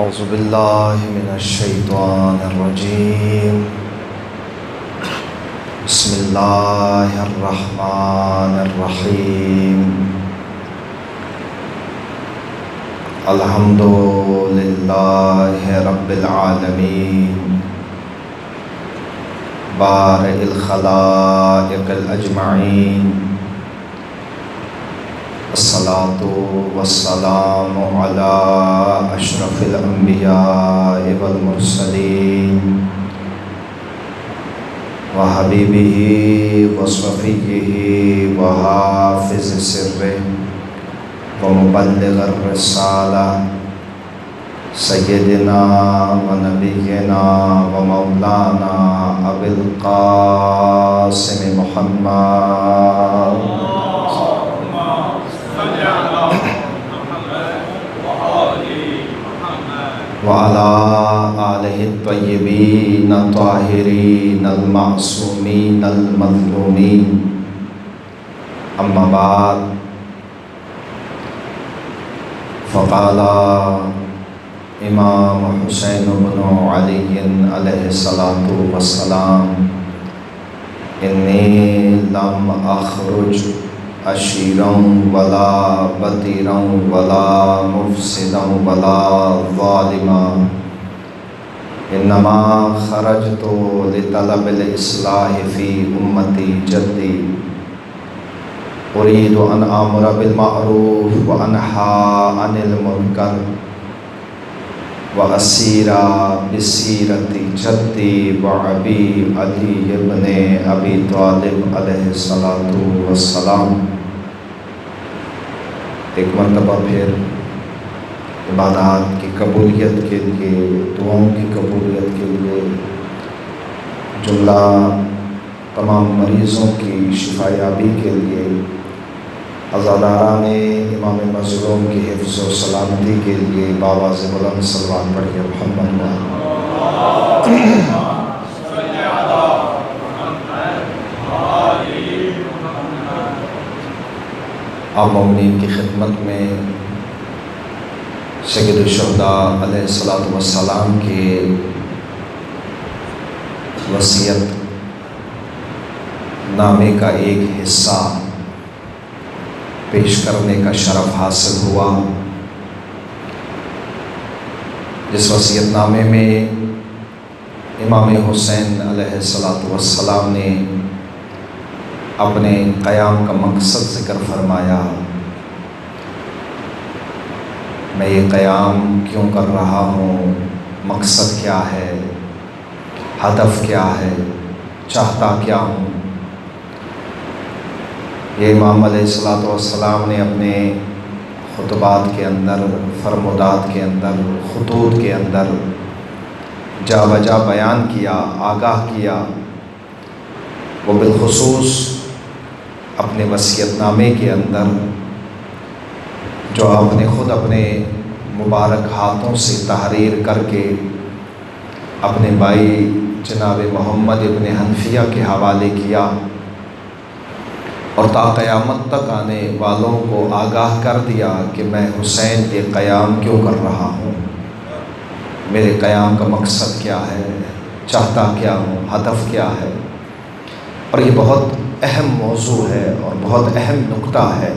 اعوذ باللہ من الشیطان الرجیم بسم اللہ الرحمن الرحیم الحمد للہ رب العالمین بارئ الخلائق الاجمعین الصلاة والسلام على اشرف الانبیاء والمرسلین وحبیبہ وصفیہ وحافظ سرہ ومبلغ الرسالہ سیدنا ونبینا ومولانا ابی القاسم محمد وعلى آلہ الطیبین الطاہرین المعصومین المظلومین اما بعد فقال امام حسین بن علی علیہ الصلاۃ والسلام انی لم اخرج عشیرا ولا بطیرا ولا مفسدا ولا ظالما انما خرجت لطلب الاصلاح فی امتی جدی اريد ان آمر بالمعروف وانہی عن المنکر واسیر بسیرت جدی وابی علی ابن ابی طالب علیہ الصلاۃ والسلام۔ ایک مرتبہ پھر عبادات کی قبولیت کے لیے، دعاؤں کی قبولیت کے لیے، جملہ تمام مریضوں کی شفا یابی کے لیے، عزاداران امام مظلوم کی حفظ و سلامتی کے لیے باواز بلند صلوات پڑھیے محمد آپ مومنین کی خدمت میں سید الشہداء علیہ الصلاۃ والسلام کے وصیت نامے کا ایک حصہ پیش کرنے کا شرف حاصل ہوا، جس وصیت نامے میں امام حسین علیہ الصلاۃ والسلام نے اپنے قیام کا مقصد ذکر فرمایا۔ میں یہ قیام کیوں کر رہا ہوں، مقصد کیا ہے، ہدف کیا ہے، چاہتا کیا ہوں۔ یہ امام علیہ الصلاۃ والسلام نے اپنے خطبات کے اندر، فرمودات کے اندر، خطوط کے اندر جا بجا بیان کیا، آگاہ کیا۔ وہ بالخصوص اپنے وصیت نامے کے اندر جو آپ نے خود اپنے مبارک ہاتھوں سے تحریر کر کے اپنے بھائی جناب محمد ابن حنفیہ کے حوالے کیا، اور تا قیامت تک آنے والوں کو آگاہ کر دیا کہ میں حسین کے قیام کیوں کر رہا ہوں، میرے قیام کا مقصد کیا ہے، چاہتا کیا ہوں، ہدف کیا ہے۔ اور یہ بہت اہم موضوع ہے اور بہت اہم نکتہ ہے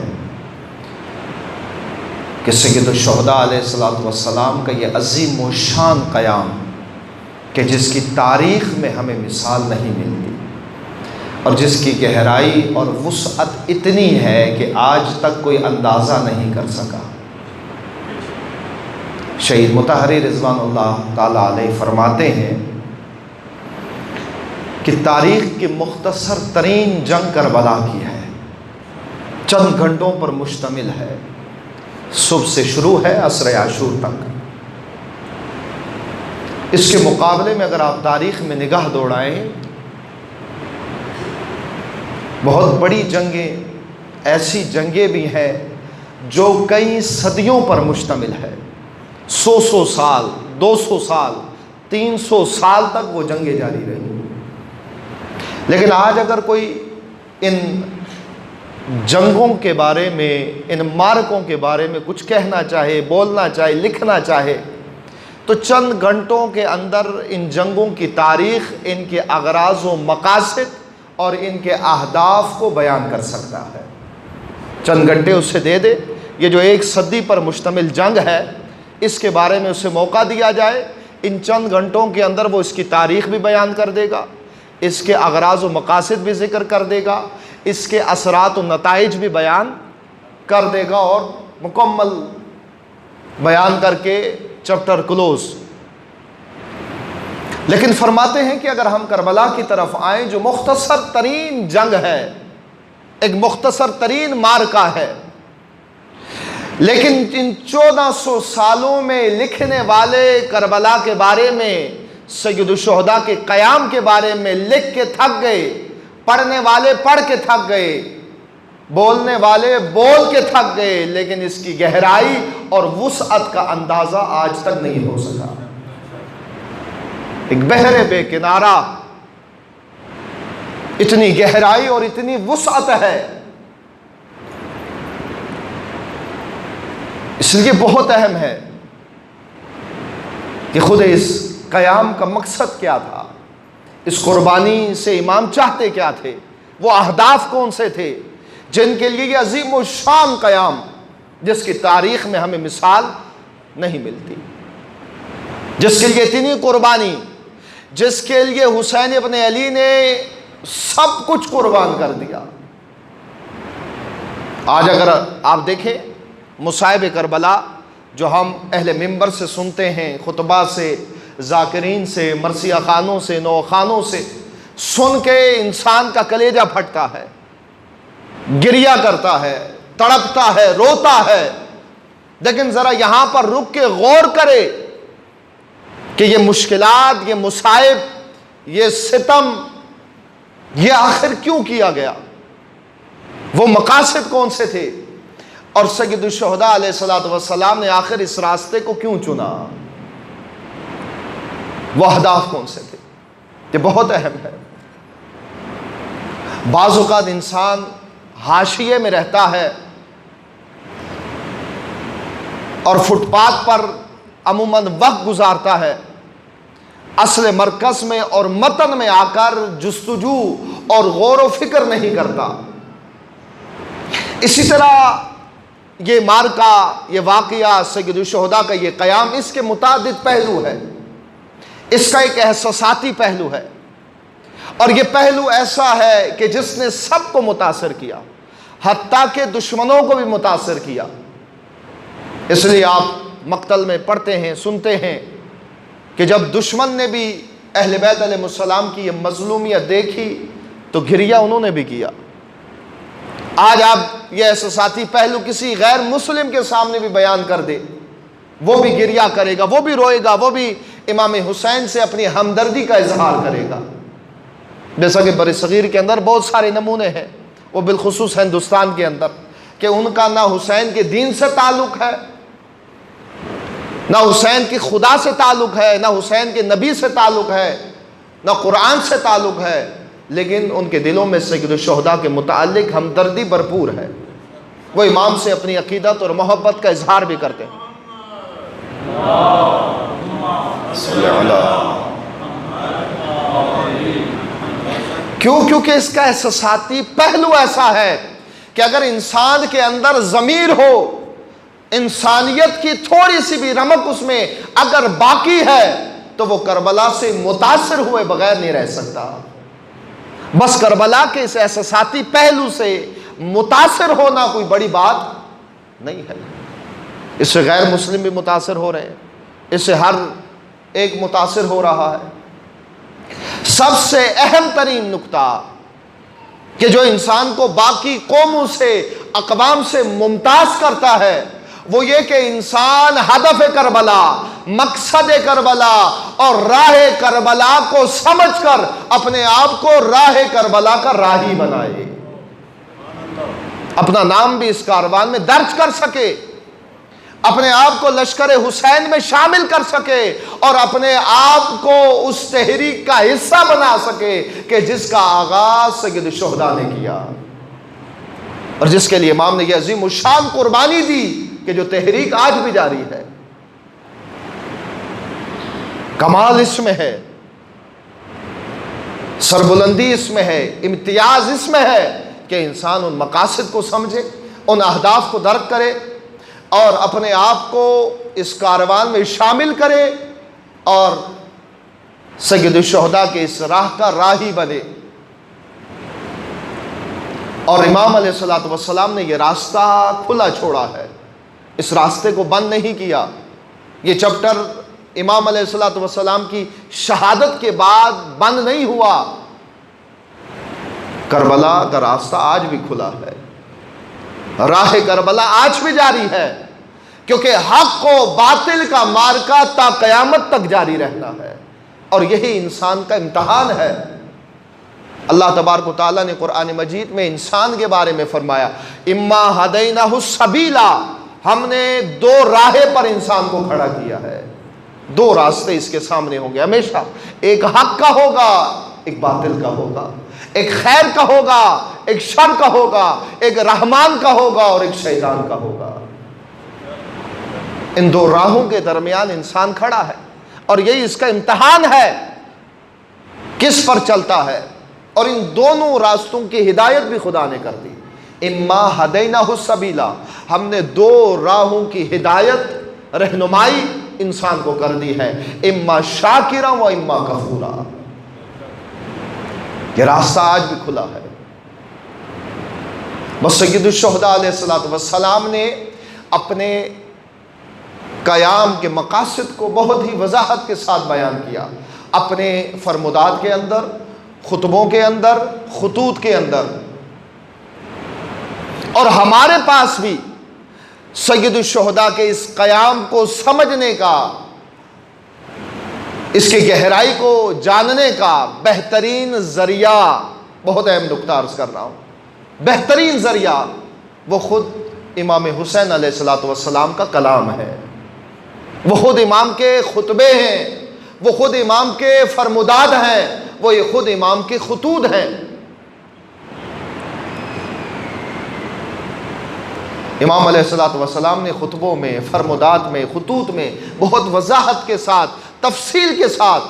کہ سید الشہداء علیہ الصلاۃ والسلام کا یہ عظیم و شان قیام، کہ جس کی تاریخ میں ہمیں مثال نہیں ملتی، اور جس کی گہرائی اور وسعت اتنی ہے کہ آج تک کوئی اندازہ نہیں کر سکا۔ شہید مطہری رضوان اللہ تعالیٰ علیہ فرماتے ہیں کہ تاریخ کی مختصر ترین جنگ کربلا کی ہے، چند گھنٹوں پر مشتمل ہے، صبح سے شروع ہے عصر عاشور تک۔ اس کے مقابلے میں اگر آپ تاریخ میں نگاہ دوڑائیں، بہت بڑی جنگیں، ایسی جنگیں بھی ہیں جو کئی صدیوں پر مشتمل ہے، 100 سال، 200 سال، 300 سال تک وہ جنگیں جاری رہی۔ لیکن آج اگر کوئی ان جنگوں کے بارے میں، ان مارکوں کے بارے میں کچھ کہنا چاہے، بولنا چاہے، لکھنا چاہے، تو چند گھنٹوں کے اندر ان جنگوں کی تاریخ، ان کے اغراض و مقاصد اور ان کے اہداف کو بیان کر سکتا ہے۔ چند گھنٹے اسے دے دے، یہ جو 1 صدی پر مشتمل جنگ ہے اس کے بارے میں اسے موقع دیا جائے، ان چند گھنٹوں کے اندر وہ اس کی تاریخ بھی بیان کر دے گا، اس کے اغراض و مقاصد بھی ذکر کر دے گا، اس کے اثرات و نتائج بھی بیان کر دے گا، اور مکمل بیان کر کے چپٹر کلوز۔ لیکن فرماتے ہیں کہ اگر ہم کربلا کی طرف آئیں جو مختصر ترین جنگ ہے، ایک مختصر ترین معرکہ ہے، لیکن ان 1400 سالوں میں لکھنے والے کربلا کے بارے میں، سید الشہداء کے قیام کے بارے میں لکھ کے تھک گئے، پڑھنے والے پڑھ کے تھک گئے، بولنے والے بول کے تھک گئے، لیکن اس کی گہرائی اور وسعت کا اندازہ آج تک نہیں ہو سکا۔ ایک بحر بے کنارہ، اتنی گہرائی اور اتنی وسعت ہے، اس لیے بہت اہم ہے کہ خود اس قیام کا مقصد کیا تھا، اس قربانی سے امام چاہتے کیا تھے، وہ اہداف کون سے تھے جن کے لیے یہ عظیم و شان قیام، جس کی تاریخ میں ہمیں مثال نہیں ملتی، جس کے لیے اتنی قربانی، جس کے لیے حسین ابن علی نے سب کچھ قربان کر دیا۔ آج اگر آپ دیکھیں مصائب کربلا جو ہم اہل منبر سے سنتے ہیں، خطبہ سے، ذاکرین سے، مرثیہ خانوں سے، نو خانوں سے سن کے انسان کا کلیجہ پھٹتا ہے، گریہ کرتا ہے، تڑپتا ہے، روتا ہے، لیکن ذرا یہاں پر رک کے غور کرے کہ یہ مشکلات، یہ مصائب، یہ ستم، یہ آخر کیوں کیا گیا، وہ مقاصد کون سے تھے، اور سید الشہداء علیہ السلام نے آخر اس راستے کو کیوں چنا، وہ اہداف کون سے تھے، یہ بہت اہم ہے۔ بعض اوقات انسان حاشیے میں رہتا ہے اور فٹ پاتھ پر عموماً وقت گزارتا ہے، اصل مرکز میں اور متن میں آ کر جستجو اور غور و فکر نہیں کرتا۔ اسی طرح یہ معرکہ، یہ واقعہ سید الشہداء کا یہ قیام، اس کے متعدد پہلو ہے، اس کا ایک احساساتی پہلو ہے، اور یہ پہلو ایسا ہے کہ جس نے سب کو متاثر کیا، حتیٰ کہ دشمنوں کو بھی متاثر کیا۔ اس لیے آپ مقتل میں پڑھتے ہیں، سنتے ہیں کہ جب دشمن نے بھی اہل بیت علیہ السلام کی یہ مظلومیت دیکھی تو گریہ انہوں نے بھی کیا۔ آج آپ یہ احساساتی پہلو کسی غیر مسلم کے سامنے بھی بیان کر دے، وہ بھی گریہ کرے گا، وہ بھی روئے گا، وہ بھی امام حسین سے اپنی ہمدردی کا اظہار کرے گا۔ جیسا کہ بر صغیر کے اندر بہت سارے نمونے ہیں، وہ بالخصوص ہندوستان کے اندر، کہ ان کا نہ حسین کے دین سے تعلق ہے، نہ حسین کی خدا سے تعلق ہے، نہ حسین کے نبی سے تعلق ہے، نہ قرآن سے تعلق ہے، لیکن ان کے دلوں میں سید الشہداء کے متعلق ہمدردی بھرپور ہے، وہ امام سے اپنی عقیدت اور محبت کا اظہار بھی کرتے ہیں۔ کیونکہ اس کا احساساتی پہلو ایسا ہے کہ اگر انسان کے اندر ضمیر ہو، انسانیت کی تھوڑی سی بھی رمق اس میں اگر باقی ہے تو وہ کربلا سے متاثر ہوئے بغیر نہیں رہ سکتا۔ بس کربلا کے اس احساساتی پہلو سے متاثر ہونا کوئی بڑی بات نہیں ہے، اس سے غیر مسلم بھی متاثر ہو رہے ہیں، اس سے ہر ایک متاثر ہو رہا ہے۔ سب سے اہم ترین نکتہ کہ جو انسان کو باقی قوموں سے، اقوام سے ممتاز کرتا ہے، وہ یہ کہ انسان ہدف کربلا، مقصد کربلا اور راہ کربلا کو سمجھ کر اپنے آپ کو راہ کربلا کا راہی بنائے، اپنا نام بھی اس کاروان میں درج کر سکے، اپنے آپ کو لشکر حسین میں شامل کر سکے، اور اپنے آپ کو اس تحریک کا حصہ بنا سکے کہ جس کا آغاز سید الشہداء نے کیا، اور جس کے لیے امام نے یہ عظیم الشان قربانی دی کہ جو تحریک آج بھی جاری ہے۔ کمال اس میں ہے، سربلندی اس میں ہے، امتیاز اس میں ہے کہ انسان ان مقاصد کو سمجھے، ان اہداف کو درک کرے اور اپنے آپ کو اس کاروان میں شامل کرے اور سید الشہداء کے اس راہ کا راہی بنے۔ اور امام علیہ السلام نے یہ راستہ کھلا چھوڑا ہے، اس راستے کو بند نہیں کیا۔ یہ چپٹر امام علیہ السلام کی شہادت کے بعد بند نہیں ہوا، کربلا کا راستہ آج بھی کھلا ہے، راہ کربلا آج بھی جاری ہے، کیونکہ حق و باطل کا معرکہ تا قیامت تک جاری رہنا ہے، اور یہی انسان کا امتحان ہے۔ اللہ تبارک و تعالیٰ نے قرآن مجید میں انسان کے بارے میں فرمایا، اما ہدینہ السبیلا، ہم نے دو راہیں پر انسان کو کھڑا کیا ہے، دو راستے اس کے سامنے ہوں گے ہمیشہ، ایک حق کا ہوگا، ایک باطل کا ہوگا، ایک خیر کا ہوگا، ایک شر کا ہوگا، ایک رحمان کا ہوگا اور ایک شیطان کا ہوگا۔ ان دو راہوں کے درمیان انسان کھڑا ہے، اور یہی اس کا امتحان ہے، کس پر چلتا ہے۔ اور ان دونوں راستوں کی ہدایت بھی خدا نے کر دی، اما ہدینہ السبیلا، ہم نے دو راہوں کی ہدایت، رہنمائی انسان کو کر دی ہے، اما شاکرا و اما کفورا۔ یہ راستہ آج بھی کھلا ہے۔ بس سید الشہداء علیہ السلام نے اپنے قیام کے مقاصد کو بہت ہی وضاحت کے ساتھ بیان کیا، اپنے فرمودات کے اندر، خطبوں کے اندر، خطوط کے اندر۔ اور ہمارے پاس بھی سید الشہداء کے اس قیام کو سمجھنے کا، اس کی گہرائی کو جاننے کا بہترین ذریعہ، بہت اہم نکتہ عرض کر رہا ہوں، بہترین ذریعہ وہ خود امام حسین علیہ السلام کا کلام ہے، وہ خود امام کے خطبے ہیں، وہ خود امام کے فرمودات ہیں، وہ یہ خود امام کے خطوط ہیں۔ امام علیہ السلام نے خطبوں میں، فرمودات میں، خطوط میں بہت وضاحت کے ساتھ، تفصیل کے ساتھ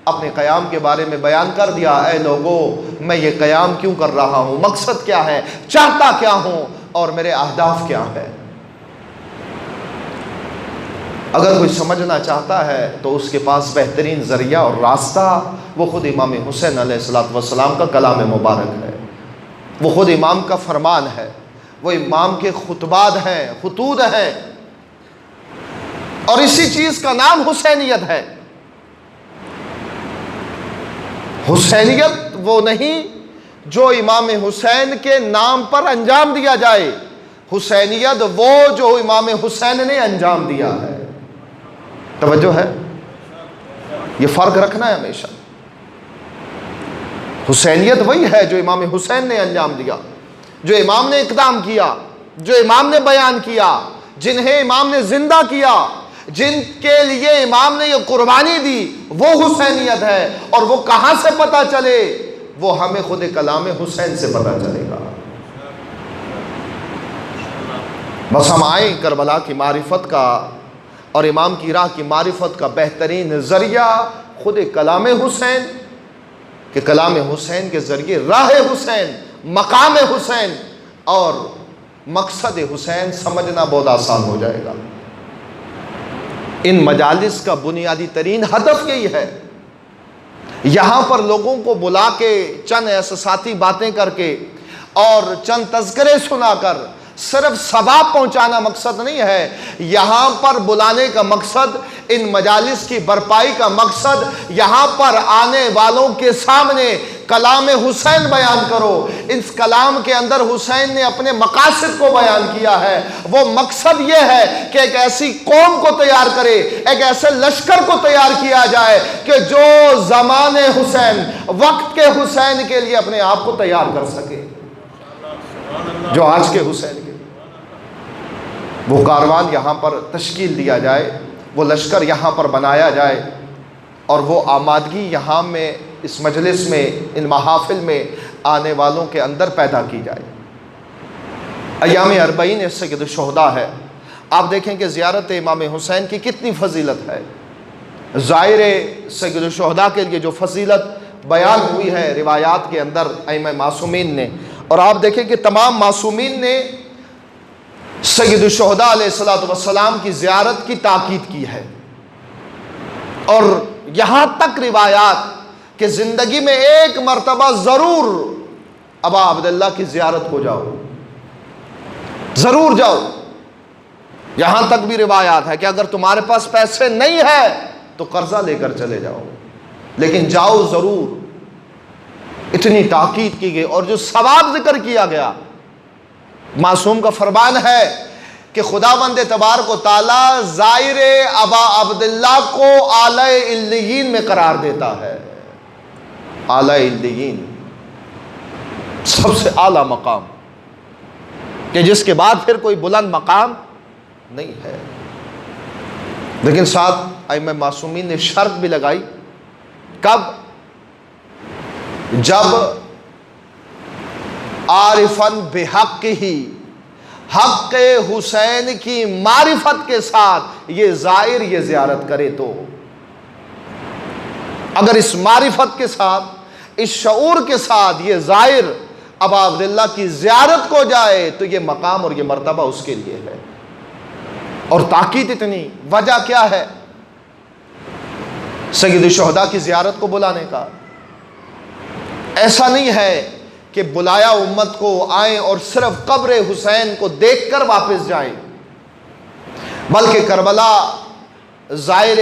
اپنے قیام کے بارے میں بیان کر دیا، اے لوگو میں یہ قیام کیوں کر رہا ہوں، مقصد کیا ہے، چاہتا کیا ہوں، اور میرے اہداف کیا ہے۔ اگر کوئی سمجھنا چاہتا ہے تو اس کے پاس بہترین ذریعہ اور راستہ وہ خود امام حسین علیہ السلام کا کلام مبارک ہے، وہ خود امام کا فرمان ہے، وہ امام کے خطبات ہیں، خطوط ہیں، اور اسی چیز کا نام حسینیت ہے۔ حسینیت وہ نہیں جو امام حسین کے نام پر انجام دیا جائے، حسینیت وہ جو امام حسین نے انجام دیا ہے۔ توجہ ہے، یہ فرق رکھنا ہے ہمیشہ۔ حسینیت وہی ہے جو امام حسین نے انجام دیا، جو امام نے اقدام کیا، جو امام نے بیان کیا، جنہیں امام نے زندہ کیا، جن کے لیے امام نے یہ قربانی دی، وہ حسینیت ہے۔ اور وہ کہاں سے پتہ چلے؟ وہ ہمیں خود کلام حسین سے پتہ چلے گا۔ بس ہم آئیں کربلا کی معرفت کا اور امام کی راہ کی معرفت کا بہترین ذریعہ خود کلام حسین، کہ کلام حسین کے ذریعے راہ حسین، مقام حسین اور مقصد حسین سمجھنا بہت آسان ہو جائے گا۔ ان مجالس کا بنیادی ترین ہدف یہی ہے، یہاں پر لوگوں کو بلا کے چند احساساتی باتیں کر کے اور چند تذکرے سنا کر صرف ثواب پہنچانا مقصد نہیں ہے۔ یہاں پر بلانے کا مقصد، ان مجالس کی برپائی کا مقصد، یہاں پر آنے والوں کے سامنے کلام حسین بیان کرو۔ اس کلام کے اندر حسین نے اپنے مقاصد کو بیان کیا ہے۔ وہ مقصد یہ ہے کہ ایک ایسی قوم کو تیار کرے، ایک ایسے لشکر کو تیار کیا جائے کہ جو زمان حسین، وقت کے حسین کے لیے اپنے آپ کو تیار کر سکے، جو آج کے حسین کے۔ وہ کاروان یہاں پر تشکیل دیا جائے، وہ لشکر یہاں پر بنایا جائے، اور وہ آمادگی یہاں میں، اس مجلس میں، ان محافل میں آنے والوں کے اندر پیدا کی جائے۔ ایام اربعین سید الشہداء ہے، آپ دیکھیں کہ زیارت امام حسین کی کتنی فضیلت ہے۔ ظاہر سید الشہداء کے لیے جو فضیلت بیان ہوئی ہے روایات کے اندر ائمہ معصومین نے، اور آپ دیکھیں کہ تمام معصومین نے سید الشہداء علیہ السلام کی زیارت کی تاکید کی ہے، اور یہاں تک روایات کہ زندگی میں ایک مرتبہ ضرور ابا عبداللہ کی زیارت کو جاؤ، ضرور جاؤ۔ یہاں تک بھی روایات ہے کہ اگر تمہارے پاس پیسے نہیں ہے تو قرضہ لے کر چلے جاؤ، لیکن جاؤ ضرور، اتنی تاکید کی گئی۔ اور جو ثواب ذکر کیا گیا، معصوم کا فرمان ہے کہ خداوند تبارک و تعالی زائر ابا عبداللہ کو اعلی علیین میں قرار دیتا ہے۔ اعلی علیین، سب سے اعلی مقام، کہ جس کے بعد پھر کوئی بلند مقام نہیں ہے۔ لیکن ساتھ ائمہ معصومین نے شرط بھی لگائی، کب؟ جب عارفاً بحق ہی، حق حسین کی معرفت کے ساتھ یہ زائر یہ زیارت کرے تو۔ اگر اس معرفت کے ساتھ، اس شعور کے ساتھ یہ زائر ابا عبداللہ کی زیارت کو جائے تو یہ مقام اور یہ مرتبہ اس کے لیے ہے۔ اور تاکید اتنی، وجہ کیا ہے سید الشہداء کی زیارت کو بلانے کا؟ ایسا نہیں ہے کہ بلایا امت کو آئیں اور صرف قبر حسین کو دیکھ کر واپس جائیں، بلکہ کربلا زائر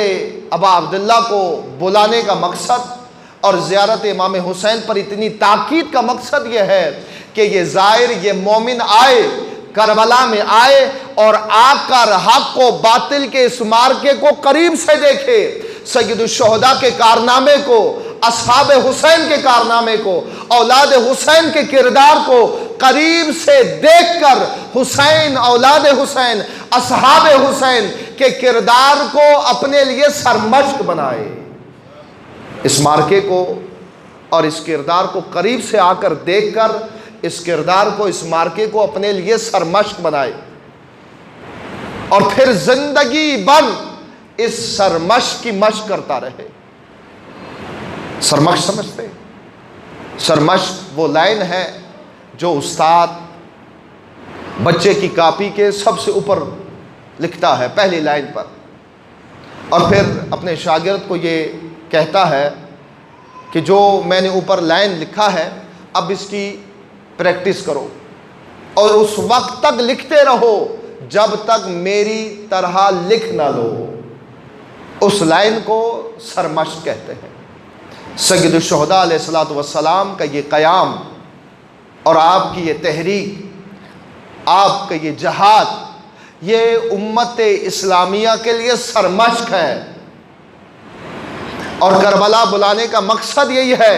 ابا عبداللہ کو بلانے کا مقصد اور زیارت امام حسین پر اتنی تاکید کا مقصد یہ ہے کہ یہ زائر، یہ مومن آئے، کربلا میں آئے اور آ کر حق و باطل کے اس مارکے کو قریب سے دیکھے، سید الشہداء کے کارنامے کو، اصحاب حسین کے کارنامے کو، اولاد حسین کے کردار کو قریب سے دیکھ کر حسین، اولاد حسین، اصحاب حسین کے کردار کو اپنے لیے سرمشق بنائے۔ اس مارکے کو اور اس کردار کو قریب سے آ کر دیکھ کر اس کردار کو، اس مارکے کو اپنے لیے سرمشق بنائے، اور پھر زندگی بھر اس سرمشق کی مشق کرتا رہے۔ سرمشق سمجھتے؟ سرمشق وہ لائن ہے جو استاد بچے کی کاپی کے سب سے اوپر لکھتا ہے، پہلی لائن پر، اور پھر اپنے شاگرد کو یہ کہتا ہے کہ جو میں نے اوپر لائن لکھا ہے اب اس کی پریکٹس کرو، اور اس وقت تک لکھتے رہو جب تک میری طرح لکھ نہ لو۔ اس لائن کو سرمشق کہتے ہیں۔ سید الشہداء علیہ السلام کا یہ قیام اور آپ کی یہ تحریک، آپ کا یہ جہاد، یہ امت اسلامیہ کے لیے سرمشق ہے، اور کربلا بلانے کا مقصد یہی ہے،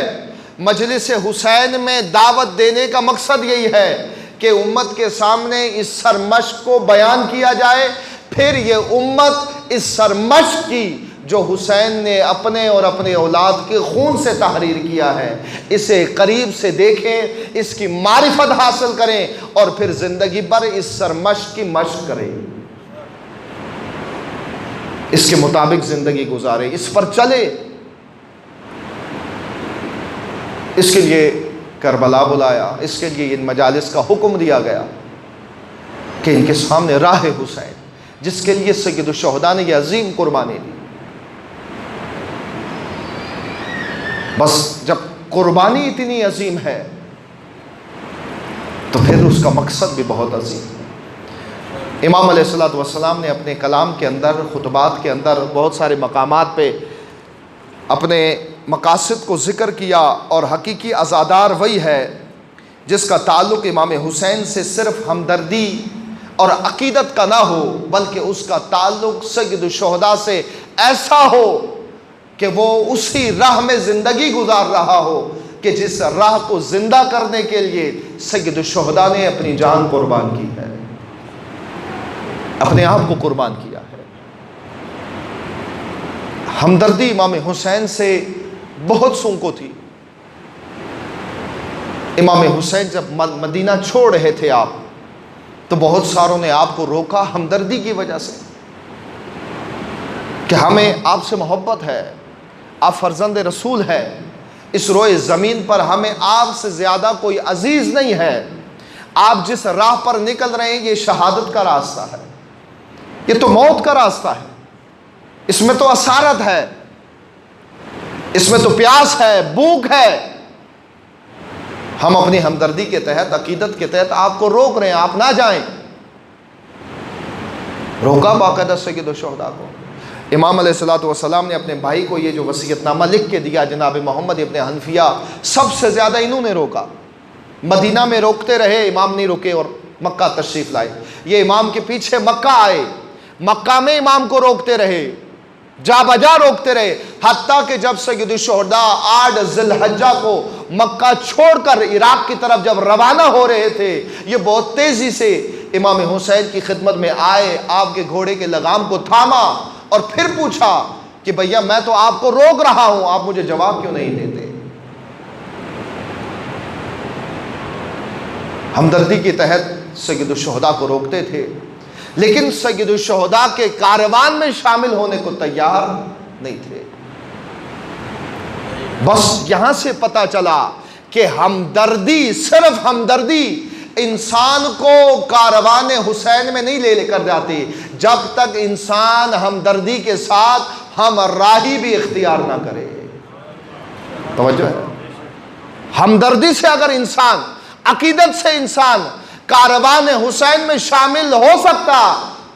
مجلس حسین میں دعوت دینے کا مقصد یہی ہے کہ امت کے سامنے اس سرمشق کو بیان کیا جائے، پھر یہ امت اس سرمشق کی جو حسین نے اپنے اور اپنے اولاد کے خون سے تحریر کیا ہے، اسے قریب سے دیکھیں، اس کی معرفت حاصل کریں، اور پھر زندگی بھر اس سرمشق کی مشق کریں، اس کے مطابق زندگی گزارے، اس پر چلے۔ اس کے لیے کربلا بلایا، اس کے لیے ان مجالس کا حکم دیا گیا کہ ان کے سامنے راہ حسین، جس کے لیے سید الشہداء نے یہ عظیم قربانی دی۔ بس جب قربانی اتنی عظیم ہے تو پھر اس کا مقصد بھی بہت عظیم ہے۔ امام علیہ السلام نے اپنے کلام کے اندر، خطبات کے اندر بہت سارے مقامات پہ اپنے مقاصد کو ذکر کیا، اور حقیقی عزادار وہی ہے جس کا تعلق امام حسین سے صرف ہمدردی اور عقیدت کا نہ ہو، بلکہ اس کا تعلق سید الشہداء سے ایسا ہو کہ وہ اسی راہ میں زندگی گزار رہا ہو کہ جس راہ کو زندہ کرنے کے لیے سید الشہداء نے اپنی جان قربان کی ہے، اپنے آپ کو قربان کیا ہے۔ ہمدردی امام حسین سے بہت سوں کو تھی۔ امام حسین جب مدینہ چھوڑ رہے تھے آپ، تو بہت ساروں نے آپ کو روکا ہمدردی کی وجہ سے، کہ ہمیں آپ سے محبت ہے، آپ فرزند رسول ہے، اس روئے زمین پر ہمیں آپ سے زیادہ کوئی عزیز نہیں ہے، آپ جس راہ پر نکل رہے ہیں یہ شہادت کا راستہ ہے، یہ تو موت کا راستہ ہے، اس میں تو اسارت ہے، اس میں تو پیاس ہے، بھوک ہے۔ ہم اپنی ہمدردی کے تحت، عقیدت کے تحت آپ کو روک رہے ہیں، آپ نہ جائیں۔ روکا باقاعدہ سید الشہداء کو۔ امام علیہ السلام نے اپنے بھائی کو یہ جو وصیت نامہ لکھ کے دیا جناب محمد ابن حنفیہ، سب سے زیادہ انہوں نے روکا۔ مدینہ میں روکتے رہے، امام نہیں رکے اور مکہ تشریف لائے۔ یہ امام کے پیچھے مکہ آئے، مکہ میں امام کو روکتے رہے، جا بجا روکتے رہے، حتیٰ کہ جب سید الشہداء 8 ذی الحجہ کو مکہ چھوڑ کر عراق کی طرف جب روانہ ہو رہے تھے، یہ بہت تیزی سے امام حسین کی خدمت میں آئے، آپ کے گھوڑے کے لگام کو تھاما اور پھر پوچھا کہ بھیا میں تو آپ کو روک رہا ہوں، آپ مجھے جواب کیوں نہیں دیتے؟ ہمدردی کے تحت سید الشہداء کو روکتے تھے، لیکن سید الشہداء کے کاروان میں شامل ہونے کو تیار نہیں تھے۔ بس یہاں سے پتہ چلا کہ ہمدردی، صرف ہمدردی انسان کو کاروان حسین میں نہیں لے کر جاتی جب تک انسان ہمدردی کے ساتھ ہم راہی بھی اختیار نہ کرے۔ توجہ ہے؟ ہمدردی سے اگر انسان، عقیدت سے انسان کاروان حسین میں شامل ہو سکتا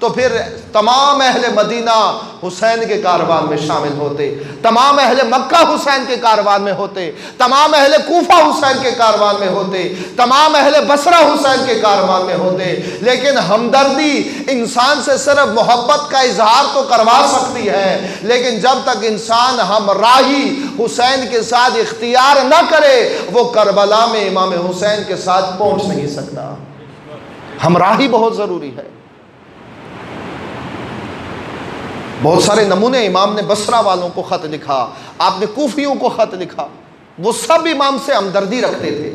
تو پھر تمام اہل مدینہ حسین کے کاروان میں شامل ہوتے، تمام اہل مکہ حسین کے کاروان میں ہوتے، تمام اہل کوفہ حسین کے کاروان میں ہوتے، تمام اہل بصرہ حسین کے کاروان میں ہوتے۔ لیکن ہمدردی انسان سے صرف محبت کا اظہار تو کروا سکتی ہے، لیکن جب تک انسان ہمراہی حسین کے ساتھ اختیار نہ کرے وہ کربلا میں امام حسین کے ساتھ پہنچ نہیں سکتا۔ ہمراہی بہت ضروری ہے۔ بہت سارے نمونے، امام نے بصرہ والوں کو خط لکھا، آپ نے کوفیوں کو خط لکھا، وہ سب امام سے ہمدردی رکھتے تھے،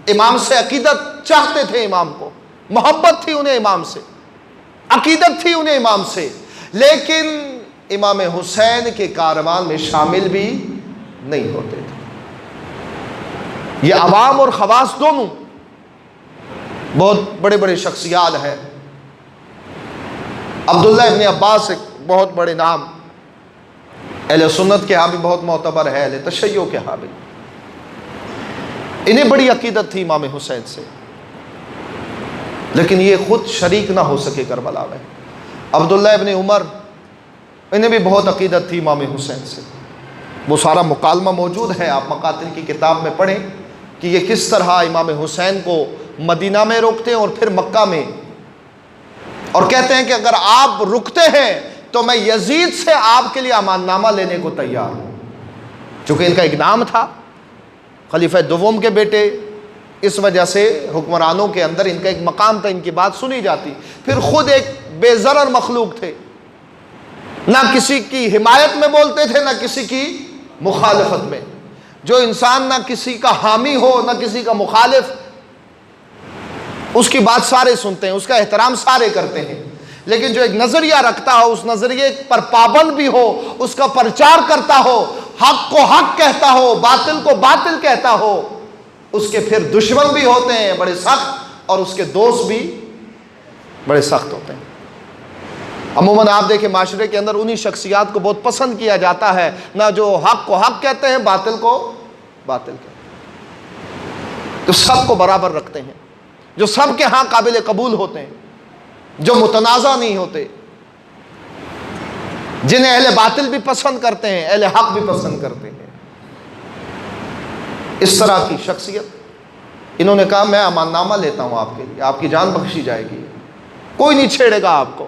امام سے عقیدت چاہتے تھے، امام کو محبت تھی انہیں امام سے، عقیدت تھی انہیں امام سے، لیکن امام حسین کے کاروان میں شامل بھی نہیں ہوتے تھے۔ یہ عوام اور خواص دونوں بہت بڑے بڑے شخصیات ہیں۔ عبداللہ ابن عباس ایک بہت بڑے نام، اہل سنت کے ہاں بھی بہت معتبر ہے، اہل تشیع کے ہاں بھی، انہیں بڑی عقیدت تھی امام حسین سے، لیکن یہ خود شریک نہ ہو سکے کربلا میں۔ عبداللہ ابن عمر، انہیں بھی بہت عقیدت تھی امام حسین سے، وہ سارا مکالمہ موجود ہے، آپ مقاتل کی کتاب میں پڑھیں کہ یہ کس طرح امام حسین کو مدینہ میں روکتے ہیں اور پھر مکہ میں، اور کہتے ہیں کہ اگر آپ رکتے ہیں تو میں یزید سے آپ کے لیے امان نامہ لینے کو تیار ہوں، چونکہ ان کا ایک نام تھا، خلیفہ دوم کے بیٹے، اس وجہ سے حکمرانوں کے اندر ان کا ایک مقام تھا، ان کی بات سنی جاتی۔ پھر خود ایک بے ضرر مخلوق تھے، نہ کسی کی حمایت میں بولتے تھے نہ کسی کی مخالفت میں، جو انسان نہ کسی کا حامی ہو نہ کسی کا مخالف، اس کی بات سارے سنتے ہیں، اس کا احترام سارے کرتے ہیں، لیکن جو ایک نظریہ رکھتا ہو، اس نظریے پر پابند بھی ہو، اس کا پرچار کرتا ہو، حق کو حق کہتا ہو، باطل کو باطل کہتا ہو، اس کے پھر دشمن بھی ہوتے ہیں بڑے سخت، اور اس کے دوست بھی بڑے سخت ہوتے ہیں۔ عموماً آپ دیکھیں معاشرے کے اندر انہی شخصیات کو بہت پسند کیا جاتا ہے، نہ جو حق کو حق کہتے ہیں، باطل کو باطل کہتے ہیں، تو سب کو برابر رکھتے ہیں، جو سب کے ہاں قابل قبول ہوتے ہیں، جو متنازع نہیں ہوتے، جنہیں اہل باطل بھی پسند کرتے ہیں، اہل حق بھی پسند کرتے ہیں۔ اس طرح کی شخصیت، انہوں نے کہا میں امان نامہ لیتا ہوں آپ کے لیے، آپ کی جان بخشی جائے گی، کوئی نہیں چھیڑے گا آپ کو۔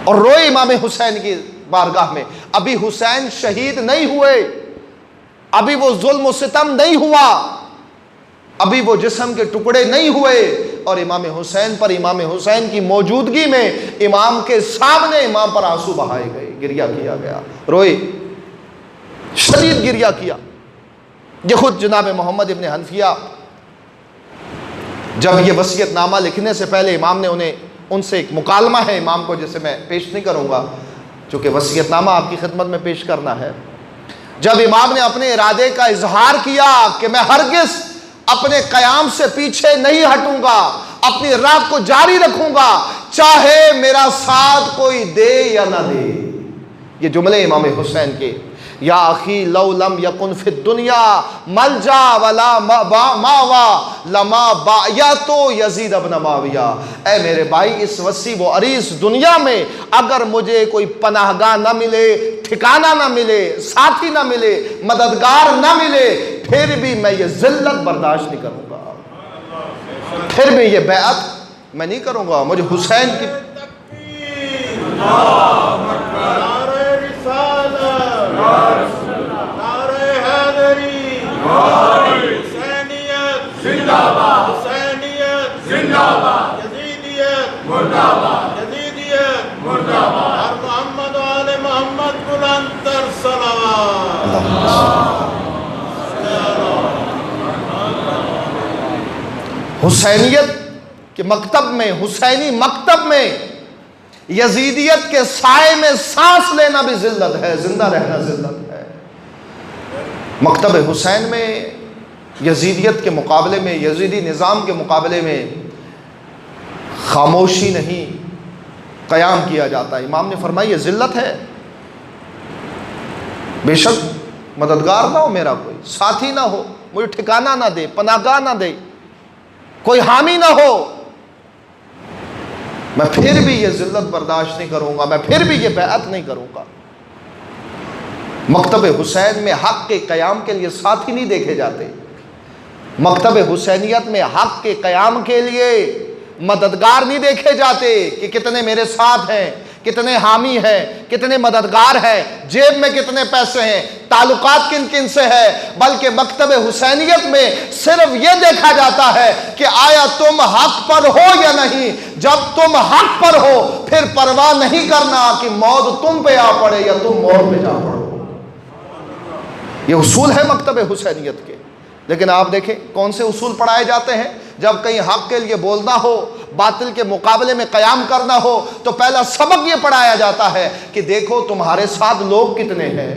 اور روئے امام حسین کی بارگاہ میں، ابھی حسین شہید نہیں ہوئے، ابھی وہ ظلم و ستم نہیں ہوا، ابھی وہ جسم کے ٹکڑے نہیں ہوئے، اور امام حسین پر، امام حسین کی موجودگی میں امام کے سامنے امام پر آنسو بہائے گئے، گریہ کیا گیا، روئے، شدید گریہ کیا۔ یہ خود جناب محمد ابن حنفیہ جب یہ وصیت نامہ لکھنے سے پہلے امام نے انہیں ان سے ایک مکالمہ ہے امام کو جسے میں پیش نہیں کروں گا چونکہ وصیت نامہ آپ کی خدمت میں پیش کرنا ہے. جب امام نے اپنے ارادے کا اظہار کیا کہ میں ہرگز اپنے قیام سے پیچھے نہیں ہٹوں گا، اپنی راہ کو جاری رکھوں گا، چاہے میرا ساتھ کوئی دے یا نہ دے. یہ جملے امام حسین کے، یا اخی لو لم یکن فی الدنیا ملجا ولا ماوا لما بایعت یزید ابن معاویہ. اے میرے بھائی، اس وسیع و عریض دنیا میں اگر مجھے کوئی پناہ گاہ نہ ملے، ٹھکانہ نہ ملے، ساتھی نہ ملے، مددگار نہ ملے، پھر بھی میں یہ ذلت برداشت نہیں کروں گا، پھر بھی یہ بیعت میں نہیں کروں گا. مجھے حسین کی حسینیت کے مکتب میں، حسینی مکتب میں یزیدیت کے سائے میں سانس لینا بھی ذلت ہے، زندہ رہنا ذلت ہے. مکتب حسین میں یزیدیت کے مقابلے میں، یزیدی نظام کے مقابلے میں خاموشی نہیں قیام کیا جاتا. امام نے فرمایا یہ ذلت ہے. بے شک مددگار نہ ہو میرا، کوئی ساتھی نہ ہو، مجھے ٹھکانہ نہ دے، پناہ گاہ نہ دے، کوئی حامی نہ ہو، میں پھر بھی یہ ذلت برداشت نہیں کروں گا، میں پھر بھی یہ بیعت نہیں کروں گا. مکتب حسین میں حق کے قیام کے لیے ساتھی نہیں دیکھے جاتے. مکتب حسینیت میں حق کے قیام کے لیے مددگار نہیں دیکھے جاتے کہ کتنے میرے ساتھ ہیں، کتنے حامی ہیں، کتنے مددگار ہیں، جیب میں کتنے پیسے ہیں، تعلقات کن کن سے ہے. بلکہ مکتب حسینیت میں صرف یہ دیکھا جاتا ہے کہ آیا تم حق پر ہو یا نہیں. جب تم حق پر ہو پھر پرواہ نہیں کرنا کہ موت تم پہ آ پڑے یا تم موت پہ جا پڑو. یہ اصول ہے مکتب حسینیت کے. لیکن آپ دیکھیں کون سے اصول پڑھائے جاتے ہیں. جب کہیں حق کے لیے بولنا ہو، باطل کے مقابلے میں قیام کرنا ہو، تو پہلا سبق یہ پڑھایا جاتا ہے کہ دیکھو تمہارے ساتھ لوگ کتنے ہیں،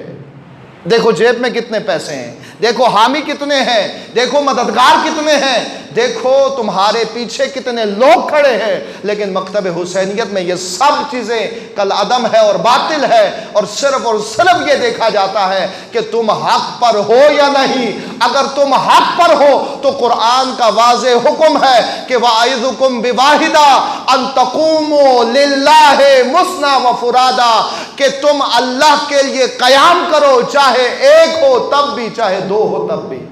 دیکھو جیب میں کتنے پیسے ہیں، دیکھو حامی کتنے ہیں، دیکھو مددگار کتنے ہیں، دیکھو تمہارے پیچھے کتنے لوگ کھڑے ہیں. لیکن مکتب حسینیت میں یہ سب چیزیں کل عدم ہے اور باطل ہے، اور صرف یہ دیکھا جاتا ہے کہ تم حق پر ہو یا نہیں. اگر تم حق پر ہو تو قرآن کا واضح حکم ہے کہ وَأَعِظُكُمْ بِوَاحِدًا أَن تَقُومُوا لِلَّهِ مُثْنًى وَفُرَادًا، کہ تم اللہ کے لیے قیام کرو، چاہے ایک ہو تب بھی، چاہے دو ہو تب بھی.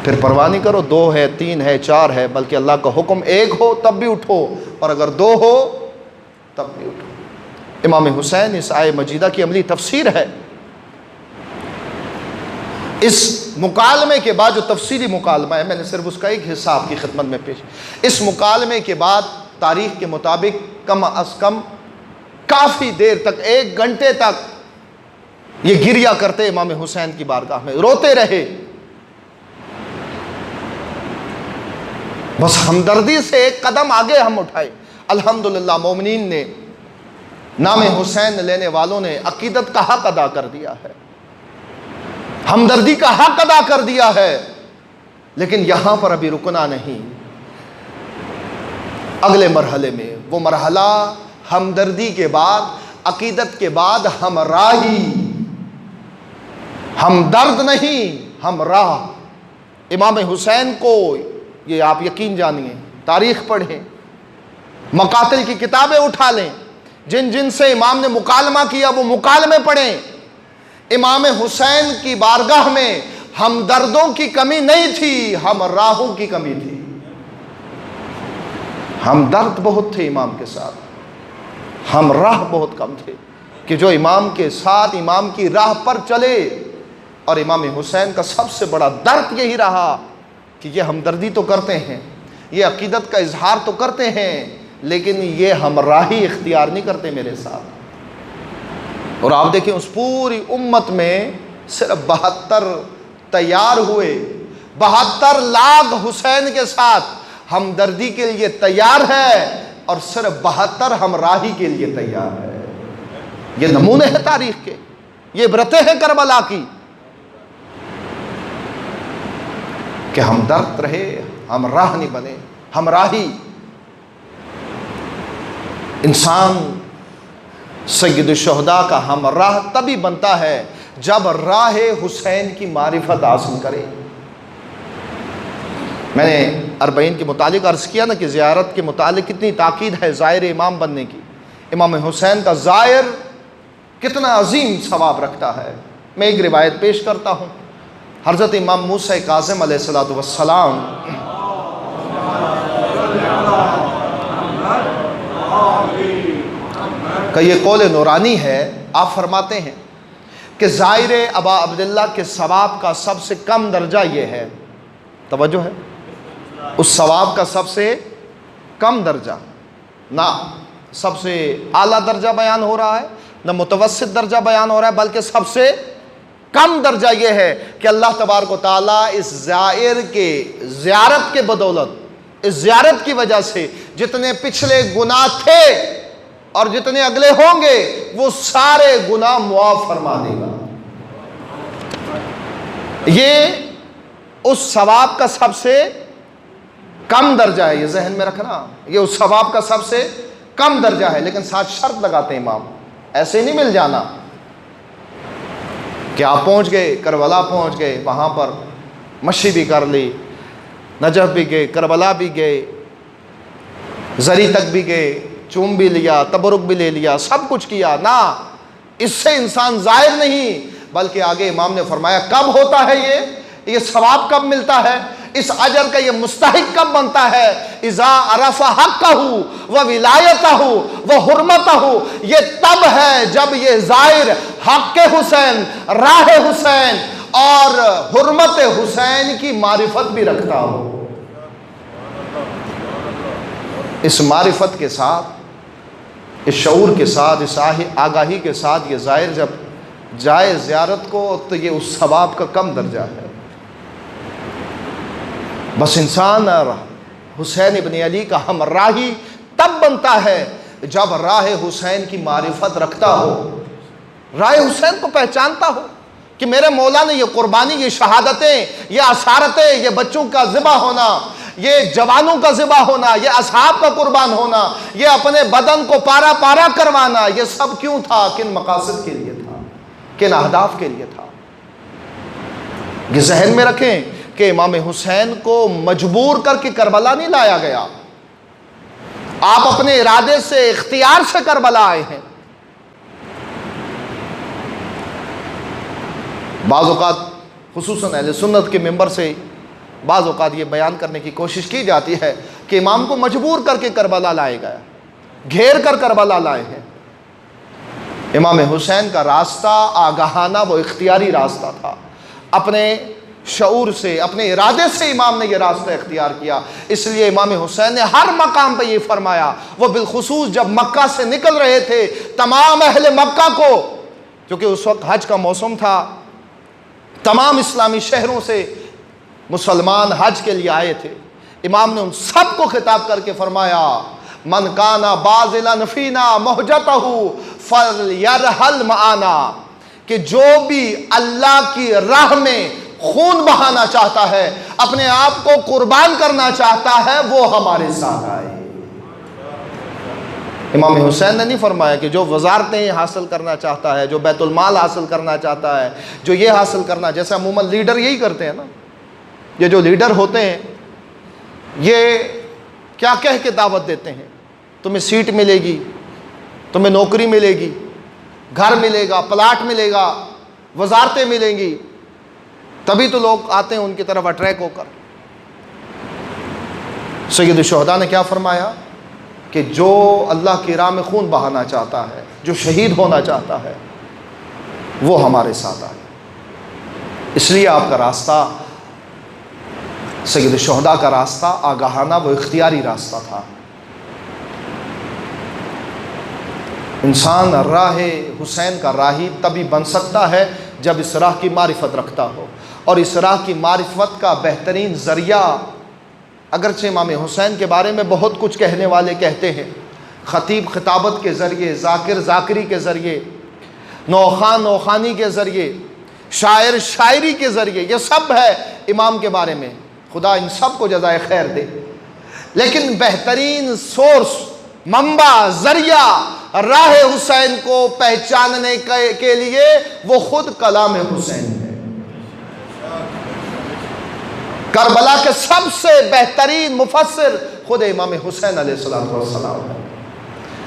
پھر پرواہ نہیں کرو 2 ہے، 3 ہے، 4 ہے، بلکہ اللہ کا حکم ایک ہو تب بھی اٹھو، اور اگر 2 ہو تب بھی اٹھو. امام حسین اس آیہ مجیدہ کی عملی تفسیر ہے. اس مکالمے کے بعد جو تفصیلی مکالمہ ہے، میں نے صرف اس کا ایک حصہ آپ کی خدمت میں پیش. اس مکالمے کے بعد تاریخ کے مطابق کم از کم کافی دیر تک، 1 گھنٹے تک یہ گریہ کرتے امام حسین کی بارگاہ میں، روتے رہے. بس ہمدردی سے ایک قدم آگے ہم اٹھائے. الحمدللہ مومنین نے، نام حسین لینے والوں نے عقیدت کا حق ادا کر دیا ہے، ہمدردی کا حق ادا کر دیا ہے. لیکن یہاں پر ابھی رکنا نہیں. اگلے مرحلے میں، وہ مرحلہ ہمدردی کے بعد، عقیدت کے بعد ہمراہی، ہمدرد نہیں، ہمراہ. امام حسین کو یہ آپ یقین جانیے، تاریخ پڑھیں، مقاتل کی کتابیں اٹھا لیں، جن جن سے امام نے مکالمہ کیا وہ مکالمے پڑھیں. امام حسین کی بارگاہ میں ہمدردوں کی کمی نہیں تھی، ہمراہوں کی کمی تھی. ہمدرد بہت تھے امام کے ساتھ، ہمراہ بہت کم تھے کہ جو امام کے ساتھ امام کی راہ پر چلے. اور امام حسین کا سب سے بڑا درد یہی رہا کہ یہ ہمدردی تو کرتے ہیں، یہ عقیدت کا اظہار تو کرتے ہیں، لیکن یہ ہمراہی اختیار نہیں کرتے میرے ساتھ. اور آپ دیکھیں اس پوری امت میں صرف 72 تیار ہوئے، 72 لاکھ حسین کے ساتھ ہمدردی کے لیے تیار ہے اور صرف 72 ہمراہی کے لیے تیار ہے۔ یہ نمونے ہیں تاریخ کے، یہ عبرتیں ہیں کربلا کی، کہ ہمدرد رہے، ہمراہ نہیں بنے۔ ہمراہی انسان سید الشہداء کا ہمراہ تبھی بنتا ہے جب راہ حسین کی معرفت حاصل کرے۔ میں نے 40 کے متعلق عرض کیا نا کہ زیارت کے متعلق کتنی تاکید ہے زائر امام بننے کی۔ امام حسین کا زائر کتنا عظیم ثواب رکھتا ہے۔ میں ایک روایت پیش کرتا ہوں۔ حضرت امام موسیٰ کاظم علیہ السلام کا یہ قول نورانی ہے، آپ فرماتے ہیں کہ زائر ابا عبداللہ کے ثواب کا سب سے کم درجہ یہ ہے، توجہ ہے، اس ثواب کا سب سے کم درجہ، نہ سب سے اعلیٰ درجہ بیان ہو رہا ہے، نہ متوسط درجہ بیان ہو رہا ہے، بلکہ سب سے کم درجہ یہ ہے کہ اللہ تبارک و تعالیٰ اس زائر کے زیارت کے بدولت، اس زیارت کی وجہ سے جتنے پچھلے گناہ تھے اور جتنے اگلے ہوں گے وہ سارے گناہ معاف فرما دے گا۔ یہ اس ثواب کا سب سے کم درجہ ہے، یہ ذہن میں رکھنا، یہ اس ثواب کا سب سے کم درجہ ہے۔ لیکن ساتھ شرط لگاتے ہیں امام، ایسے نہیں مل جانا کہ آپ پہنچ گئے، کربلا پہنچ گئے، وہاں پر مشی بھی کر لی، نجف بھی گئے، کربلا بھی گئے، زری تک بھی گئے، چوم بھی لیا، تبرک بھی لے لیا، سب کچھ کیا، نہ، اس سے انسان زائر نہیں، بلکہ آگے امام نے فرمایا کب ہوتا ہے یہ ثواب کب ملتا ہے، اس اجر کا یہ مستحق کب بنتا ہے، اذا عرف حقہ و ولایتہ و حرمتہ، یہ تب ہے جب یہ زائر حق حسین، راہ حسین اور حرمت حسین کی معرفت بھی رکھتا ہو۔ اس معرفت کے ساتھ، اس شعور کے ساتھ، اس آگاہی کے ساتھ یہ زائر جب جائے زیارت کو تو یہ اس ثواب کا کم درجہ ہے۔ بس انسان حسین ابن علی کا ہمراہی تب بنتا ہے جب راہ حسین کی معرفت رکھتا ہو، راہ حسین کو پہچانتا ہو کہ میرے مولا نے یہ قربانی، یہ شہادتیں، یہ اسارتیں، یہ بچوں کا ذبح ہونا، یہ جوانوں کا ذبح ہونا، یہ اصحاب کا قربان ہونا، یہ اپنے بدن کو پارا پارا کروانا، یہ سب کیوں تھا، کن مقاصد کے لیے تھا، کن اہداف کے لیے تھا۔ یہ ذہن میں رکھیں کہ امام حسین کو مجبور کر کے کربلا نہیں لایا گیا، آپ اپنے ارادے سے، اختیار سے کربلا آئے ہیں۔ بعض اوقات خصوصاً اہل سنت کے ممبر سے بعض اوقات یہ بیان کرنے کی کوشش کی جاتی ہے کہ امام کو مجبور کر کے کربلا لائے گیا، گھیر کر کربلا لائے ہیں۔ امام حسین کا راستہ آگاہانہ و اختیاری راستہ تھا، اپنے شعور سے، اپنے ارادے سے امام نے یہ راستہ اختیار کیا۔ اس لیے امام حسین نے ہر مقام پہ یہ فرمایا، وہ بالخصوص جب مکہ سے نکل رہے تھے، تمام اہل مکہ کو، کیونکہ اس وقت حج کا موسم تھا، تمام اسلامی شہروں سے مسلمان حج کے لیے آئے تھے، امام نے ان سب کو خطاب کر کے فرمایا، من کان باذلا فینا مہجتہ فلیرحل معانا، کہ جو بھی اللہ کی راہ میں خون بہانا چاہتا ہے، اپنے آپ کو قربان کرنا چاہتا ہے، وہ ہمارے ساتھ آئے۔ امام حسین نے نہیں فرمایا کہ جو وزارتیں حاصل کرنا چاہتا ہے، جو بیت المال حاصل کرنا چاہتا ہے، جو یہ حاصل کرنا، جیسے عموماً لیڈر یہی کرتے ہیں نا، یہ جو لیڈر ہوتے ہیں یہ کیا کہہ کے دعوت دیتے ہیں، تمہیں سیٹ ملے گی، تمہیں نوکری ملے گی، گھر ملے گا، پلاٹ ملے گا، وزارتیں ملیں گی، تبھی تو لوگ آتے ہیں ان کی طرف اٹریک ہو کر۔ سید الشہداء نے کیا فرمایا کہ جو اللہ کی راہ میں خون بہانا چاہتا ہے، جو شہید ہونا چاہتا ہے، وہ ہمارے ساتھ آئے۔ اس لیے آپ کا راستہ، سید الشہداء کا راستہ آگاہانہ و اختیاری راستہ تھا۔ انسان راہ حسین کا راہی تبھی بن سکتا ہے جب اس راہ کی معرفت رکھتا ہو، اور اس راہ کی معرفت کا بہترین ذریعہ اگرچہ امام حسین کے بارے میں بہت کچھ کہنے والے کہتے ہیں، خطیب خطابت کے ذریعے، ذاکر ذاکری کے ذریعے، نوخان نوخانی کے ذریعے، شاعر شاعری کے ذریعے، یہ سب ہے امام کے بارے میں، خدا ان سب کو جزائے خیر دے۔ لیکن بہترین سورس، منبع، ذریعہ راہ حسین کو پہچاننے کے لیے وہ خود کلام حسین ہے۔ کربلا کے سب سے بہترین مفسر خود امام حسین علیہ السلام ہے۔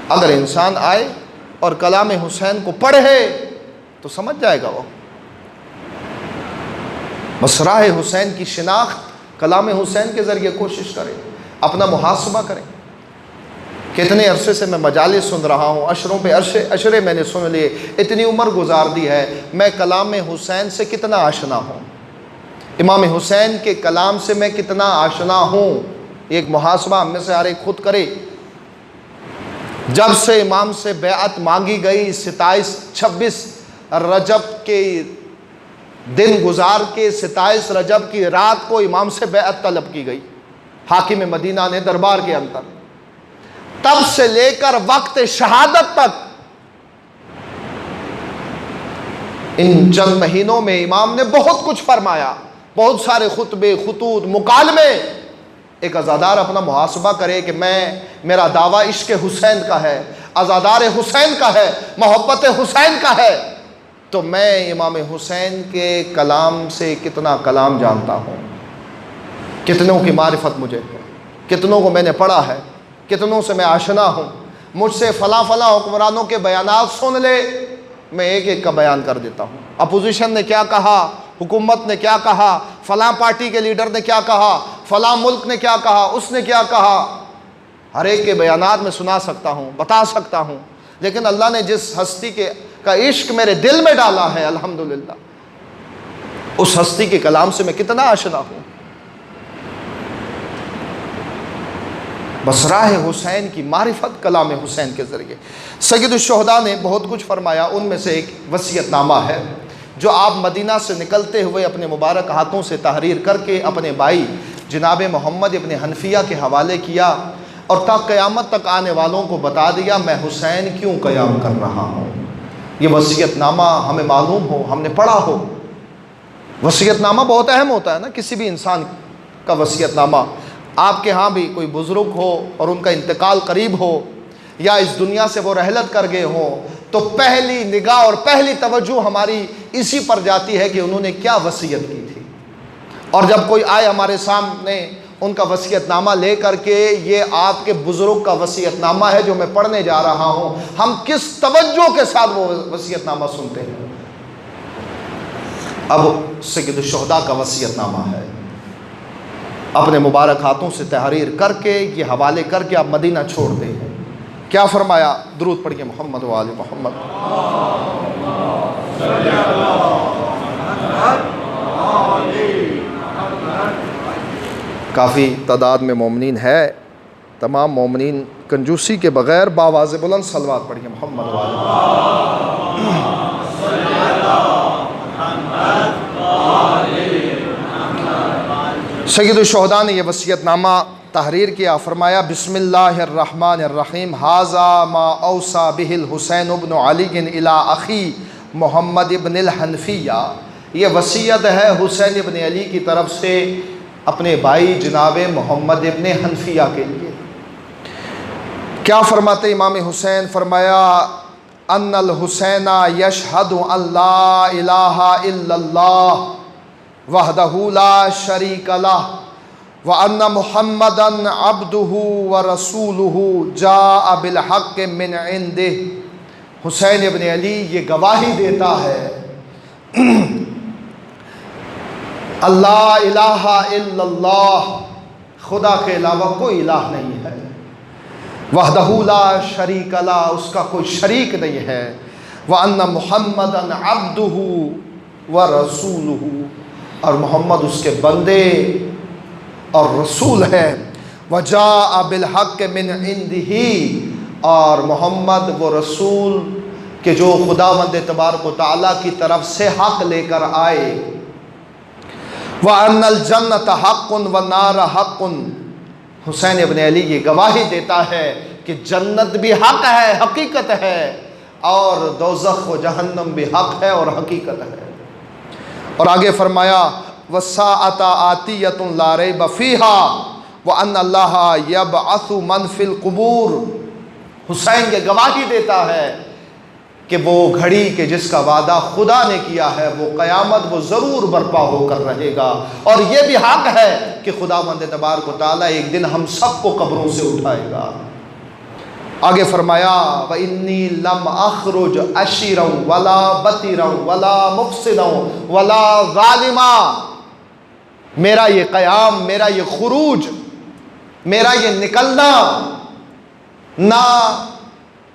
اگر انسان آئے اور کلام حسین کو پڑھے تو سمجھ جائے گا وہ۔ بس راہ حسین کی شناخت کلام حسین کے ذریعے کوشش کریں، اپنا محاسبہ کریں۔ کتنے عرصے سے میں مجالس سن رہا ہوں، عشروں پہ عشرے میں نے سن لیے، اتنی عمر گزار دی ہے، میں کلام حسین سے کتنا آشنا ہوں، امام حسین کے کلام سے میں کتنا آشنا ہوں۔ ایک محاسبہ ہم میں سے ہر ایک خود کرے۔ جب سے امام سے بیعت مانگی گئی، 26 رجب کے دن گزار کے 27 رجب کی رات کو امام سے بیعت طلب کی گئی حاکم مدینہ نے دربار کے اندر، تب سے لے کر وقت شہادت تک ان چند مہینوں میں امام نے بہت کچھ فرمایا، بہت سارے خطبے، خطوط، مکالمے۔ ایک عزادار اپنا محاسبہ کرے کہ میرا دعویٰ عشق حسین کا ہے، عزادار حسین کا ہے، محبت حسین کا ہے، تو میں امام حسین کے کلام سے کتنا کلام جانتا ہوں، کتنوں کی معرفت مجھے ہے، کتنوں کو میں نے پڑھا ہے، کتنوں سے میں آشنا ہوں۔ مجھ سے فلاں حکمرانوں کے بیانات سن لے، میں ایک ایک کا بیان کر دیتا ہوں۔ اپوزیشن نے کیا کہا، حکومت نے کیا کہا، فلاں پارٹی کے لیڈر نے کیا کہا، فلاں ملک نے کیا کہا، اس نے کیا کہا، ہر ایک کے بیانات میں سنا سکتا ہوں، بتا سکتا ہوں۔ لیکن اللہ نے جس ہستی کا عشق میرے دل میں ڈالا ہے، الحمدللہ، اس ہستی کے کلام سے میں کتنا آشنا ہوں۔ بس راہ حسین کی معرفت کلام حسین کے ذریعے۔ سید الشہداء نے بہت کچھ فرمایا، ان میں سے ایک وصیت نامہ ہے جو آپ مدینہ سے نکلتے ہوئے اپنے مبارک ہاتھوں سے تحریر کر کے اپنے بھائی جناب محمد ابن حنفیہ کے حوالے کیا، اور تا قیامت تک آنے والوں کو بتا دیا میں حسین کیوں قیام کر رہا ہوں۔ یہ وصیت نامہ ہمیں معلوم ہو، ہم نے پڑھا ہو۔ وصیت نامہ بہت اہم ہوتا ہے نا، کسی بھی انسان کا وصیت نامہ۔ آپ کے ہاں بھی کوئی بزرگ ہو اور ان کا انتقال قریب ہو، یا اس دنیا سے وہ رحلت کر گئے ہوں، تو پہلی نگاہ اور پہلی توجہ ہماری اسی پر جاتی ہے کہ انہوں نے کیا وصیت کی تھی۔ اور جب کوئی آئے ہمارے سامنے ان کا وصیت نامہ لے کر کے، یہ آپ کے بزرگ کا وصیت نامہ ہے جو میں پڑھنے جا رہا ہوں، ہم کس توجہ کے ساتھ وہ وصیت نامہ سنتے ہیں۔ اب سید الشہداء کا وصیت نامہ ہے، اپنے مبارک ہاتھوں سے تحریر کر کے یہ حوالے کر کے آپ مدینہ چھوڑ دیں۔ کیا فرمایا؟ درود پڑھیے محمد و آل محمد۔ کافی تعداد میں مومنین ہے، تمام مومنین کنجوسی کے بغیر باواز بلند صلوات پڑھیے محمد و آل محمد۔ سید الشہداء نے یہ وصیت نامہ تحریر کیا، فرمایا بسم اللہ الرحمن الرحیم، ھذا ما اوصى به الحسین ابن علی الی اخی محمد ابن الحنفیہ۔ یہ وصیت ہے حسین ابن علی کی طرف سے اپنے بھائی جناب محمد ابن حنفیہ کے لیے۔ کیا فرماتے امام حسین؟ فرمایا ان الحسین یشہد ان لا الہ الا اللہ وحدہ لا شریک لہ وَأَنَّ مُحَمَّدًا عَبْدُهُ وَرَسُولُهُ جَاءَ بِالْحَقِّ مِنْ عِنْدِهِ۔ حسین ابن علی یہ گواہی دیتا ہے اللہ الہ الا اللہ، خدا کے علاوہ کوئی الہ نہیں ہے، وحدہ لا شریک لہ، اس کا کوئی شریک نہیں ہے، وَأَنَّ مُحَمَّدًا عَبْدُهُ وَرَسُولُهُ، اور محمد اس کے بندے اور رسول ہے، وَجَاءَ بِالْحَقِّ مِنْ عِنْدِهِ، اور محمد وہ رسول کہ جو خداوند تبارک و تعالیٰ کی طرف سے حق لے کر آئے، وَأَنَّ الْجَنَّةَ حَقٌّ وَالنَّارَ حَقٌّ، حسین ابن علی یہ گواہی دیتا ہے کہ جنت بھی حق ہے، حقیقت ہے، اور دوزخ و جہنم بھی حق ہے اور حقیقت ہے۔ اور آگے فرمایا وَالسَّاعَةَ آتِيَةٌ لَا رَيْبَ فِيهَا وَأَنَّ اللَّهَ يَبْعَثُ مَنْ فِي الْقُبُورِ۔ حسین یہ گواہی دیتا ہے کہ وہ گھڑی کہ جس کا وعدہ خدا نے کیا ہے، وہ قیامت وہ ضرور برپا ہو کر رہے گا، اور یہ بھی حق ہے کہ خداوند تبارک و تعالیٰ ایک دن ہم سب کو قبروں سے اٹھائے گا۔ آگے فرمایا وَإِنِّي لَمْ أَخْرُجْ أَشِيرًا وَلَا بَطِيرًا وَلَا مُفْسِدًا وَلَا ظَالِمًا۔ میرا یہ قیام، میرا یہ خروج، میرا یہ نکلنا نہ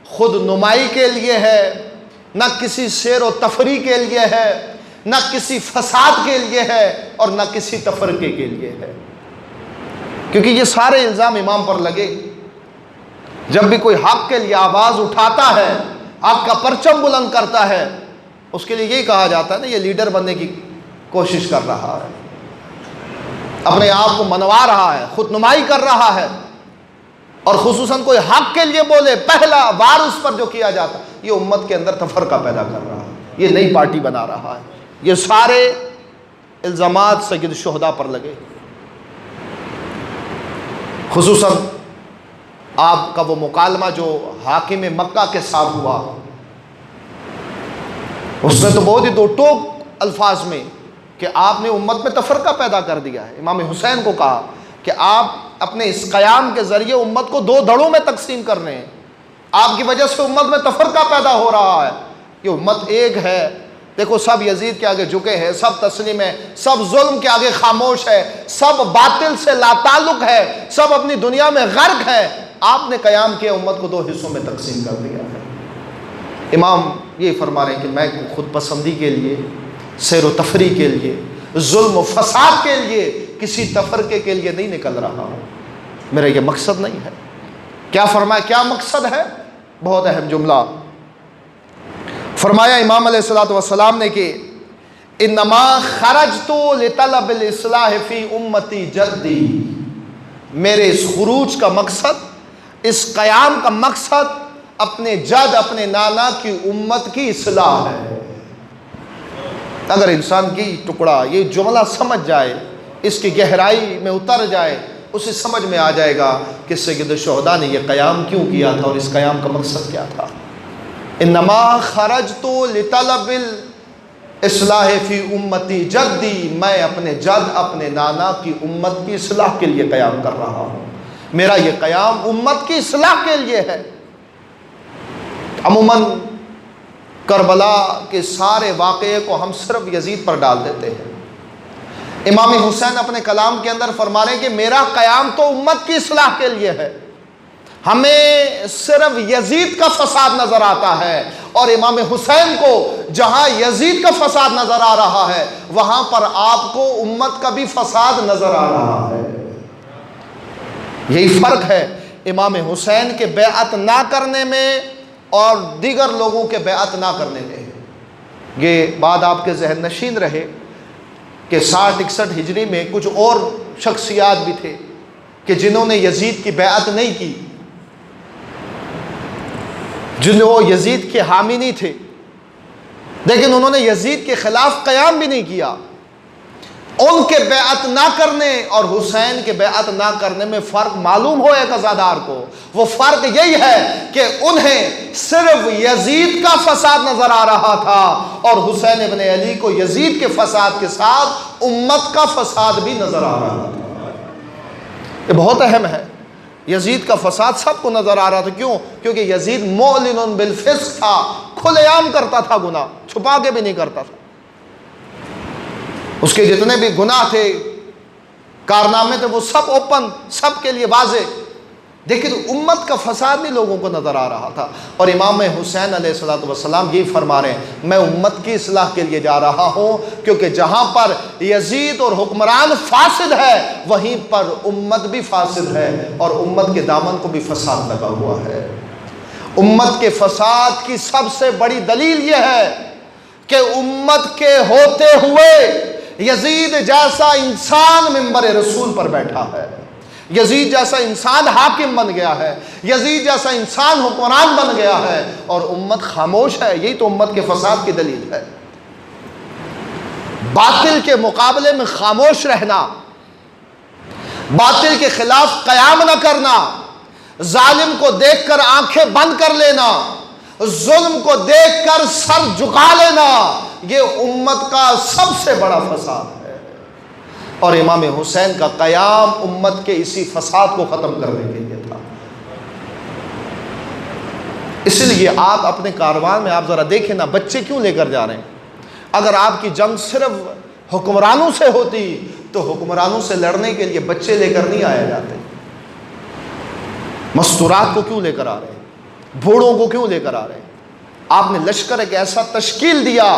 خود نمائی کے لیے ہے، نہ کسی سیر و تفریح کے لیے ہے، نہ کسی فساد کے لیے ہے، اور نہ کسی تفرقے کے لیے ہے، کیونکہ یہ سارے الزام امام پر لگے۔ جب بھی کوئی حق کے لیے آواز اٹھاتا ہے، حق کا پرچم بلند کرتا ہے، اس کے لیے یہی کہا جاتا ہے نا یہ لیڈر بننے کی کوشش کر رہا ہے، اپنے آپ کو منوا رہا ہے، خود نمائی کر رہا ہے، اور خصوصاً کوئی حق کے لیے بولے پہلا وار اس پر جو کیا جاتا یہ امت کے اندر تفرقہ پیدا کر رہا ہے، یہ نئی پارٹی بنا رہا ہے۔ یہ سارے الزامات سید الشہداء پر لگے۔ خصوصاً آپ کا وہ مکالمہ جو حاکم مکہ کے ساتھ ہوا، اس نے تو بہت ہی دو ٹوک الفاظ میں کہ آپ نے امت میں تفرقہ پیدا کر دیا ہے۔ امام حسین کو کہا کہ آپ اپنے اس قیام کے ذریعے امت کو دو دھڑوں میں تقسیم کر رہے ہیں، آپ کی وجہ سے امت میں تفرقہ پیدا ہو رہا ہے۔ یہ امت ایک ہے، دیکھو سب یزید کے آگے جھکے ہیں، سب تسلیم ہے، سب ظلم کے آگے خاموش ہے، سب باطل سے لا تعلق ہے، سب اپنی دنیا میں غرق ہے۔ آپ نے قیام کیا، امت کو دو حصوں میں تقسیم کر دیا ہے۔ امام یہ فرما رہے ہیں کہ میں خود پسندی کے لیے، سیر و تفریح کے لیے، ظلم و فساد کے لیے، کسی تفرقے کے لیے نہیں نکل رہا ہوں، میرا یہ مقصد نہیں ہے۔ کیا فرمایا، کیا مقصد ہے؟ بہت اہم جملہ فرمایا امام علیہ الصلوۃ والسلام نے کہ انما خرجت لطلب الاصلاح فی امتی جدی، میرے اس خروج کا مقصد، اس قیام کا مقصد اپنے جد، اپنے نانا کی امت کی اصلاح ہے۔ اگر انسان کی ٹکڑا یہ جملہ سمجھ جائے، اس کی گہرائی میں اتر جائے، اسے سمجھ میں آ جائے گا کہ سید الشہداء نے یہ قیام کیوں کیا تھا اور اس قیام کا مقصد کیا تھا۔ انما خرجت لطلب الاصلاح فی امتی جدی، میں اپنے جد، اپنے نانا کی امت کی اصلاح کے لیے قیام کر رہا ہوں، میرا یہ قیام امت کی اصلاح کے لیے ہے۔ عموماً کربلا کے سارے واقعے کو ہم صرف یزید پر ڈال دیتے ہیں۔ امام حسین اپنے کلام کے اندر فرما رہے ہیں کہ میرا قیام تو امت کی اصلاح کے لیے ہے، ہمیں صرف یزید کا فساد نظر آتا ہے، اور امام حسین کو جہاں یزید کا فساد نظر آ رہا ہے وہاں پر آپ کو امت کا بھی فساد نظر آ رہا ہے۔ یہی فرق ہے امام حسین کے بیعت نہ کرنے میں اور دیگر لوگوں کے بیعت نہ کرنے میں۔ یہ بات آپ کے ذہن نشین رہے کہ 60-61 ہجری میں کچھ اور شخصیات بھی تھے کہ جنہوں نے یزید کی بیعت نہیں کی، جنہوں یزید کے حامی نہیں تھے، لیکن انہوں نے یزید کے خلاف قیام بھی نہیں کیا۔ ان کے بیعت نہ کرنے اور حسین کے بیعت نہ کرنے میں فرق معلوم ہو ایک عزادار کو، وہ فرق یہی ہے کہ انہیں صرف یزید کا فساد نظر آ رہا تھا، اور حسین ابن علی کو یزید کے فساد کے ساتھ امت کا فساد بھی نظر آ رہا تھا۔ یہ بہت اہم ہے۔ یزید کا فساد سب کو نظر آ رہا تھا، کیوں؟ کیونکہ یزید معلن بالفسق تھا، کھلے عام کرتا تھا گناہ، چھپا کے بھی نہیں کرتا تھا۔ اس کے جتنے بھی گناہ تھے، کارنامے تھے، وہ سب اوپن، سب کے لیے واضح، لیکن امت کا فساد نہیں لوگوں کو نظر آ رہا تھا۔ اور امام حسین علیہ السلام یہی فرما رہے ہیں، میں امت کی اصلاح کے لیے جا رہا ہوں، کیونکہ جہاں پر یزید اور حکمران فاسد ہے وہیں پر امت بھی فاسد ہے، اور امت کے دامن کو بھی فساد لگا ہوا ہے۔ امت کے فساد کی سب سے بڑی دلیل یہ ہے کہ امت کے ہوتے ہوئے یزید جیسا انسان منبر رسول پر بیٹھا ہے، یزید جیسا انسان حاکم بن گیا ہے، یزید جیسا انسان حکمران بن گیا ہے، اور امت خاموش ہے۔ یہی تو امت کے فساد کی دلیل ہے، باطل کے مقابلے میں خاموش رہنا، باطل کے خلاف قیام نہ کرنا، ظالم کو دیکھ کر آنکھیں بند کر لینا، ظلم کو دیکھ کر سر جھکا لینا، یہ امت کا سب سے بڑا فساد ہے۔ اور امام حسین کا قیام امت کے اسی فساد کو ختم کرنے کے لیے تھا۔ اس لیے آپ اپنے کاروان میں آپ ذرا دیکھیں نا، بچے کیوں لے کر جا رہے ہیں؟ اگر آپ کی جنگ صرف حکمرانوں سے ہوتی تو حکمرانوں سے لڑنے کے لیے بچے لے کر نہیں آئے جاتے۔ مستورات کو کیوں لے کر آ رہے ہیں؟ بوڑھوں کو کیوں لے کر آ رہے ہیں؟ آپ نے لشکر ایک ایسا تشکیل دیا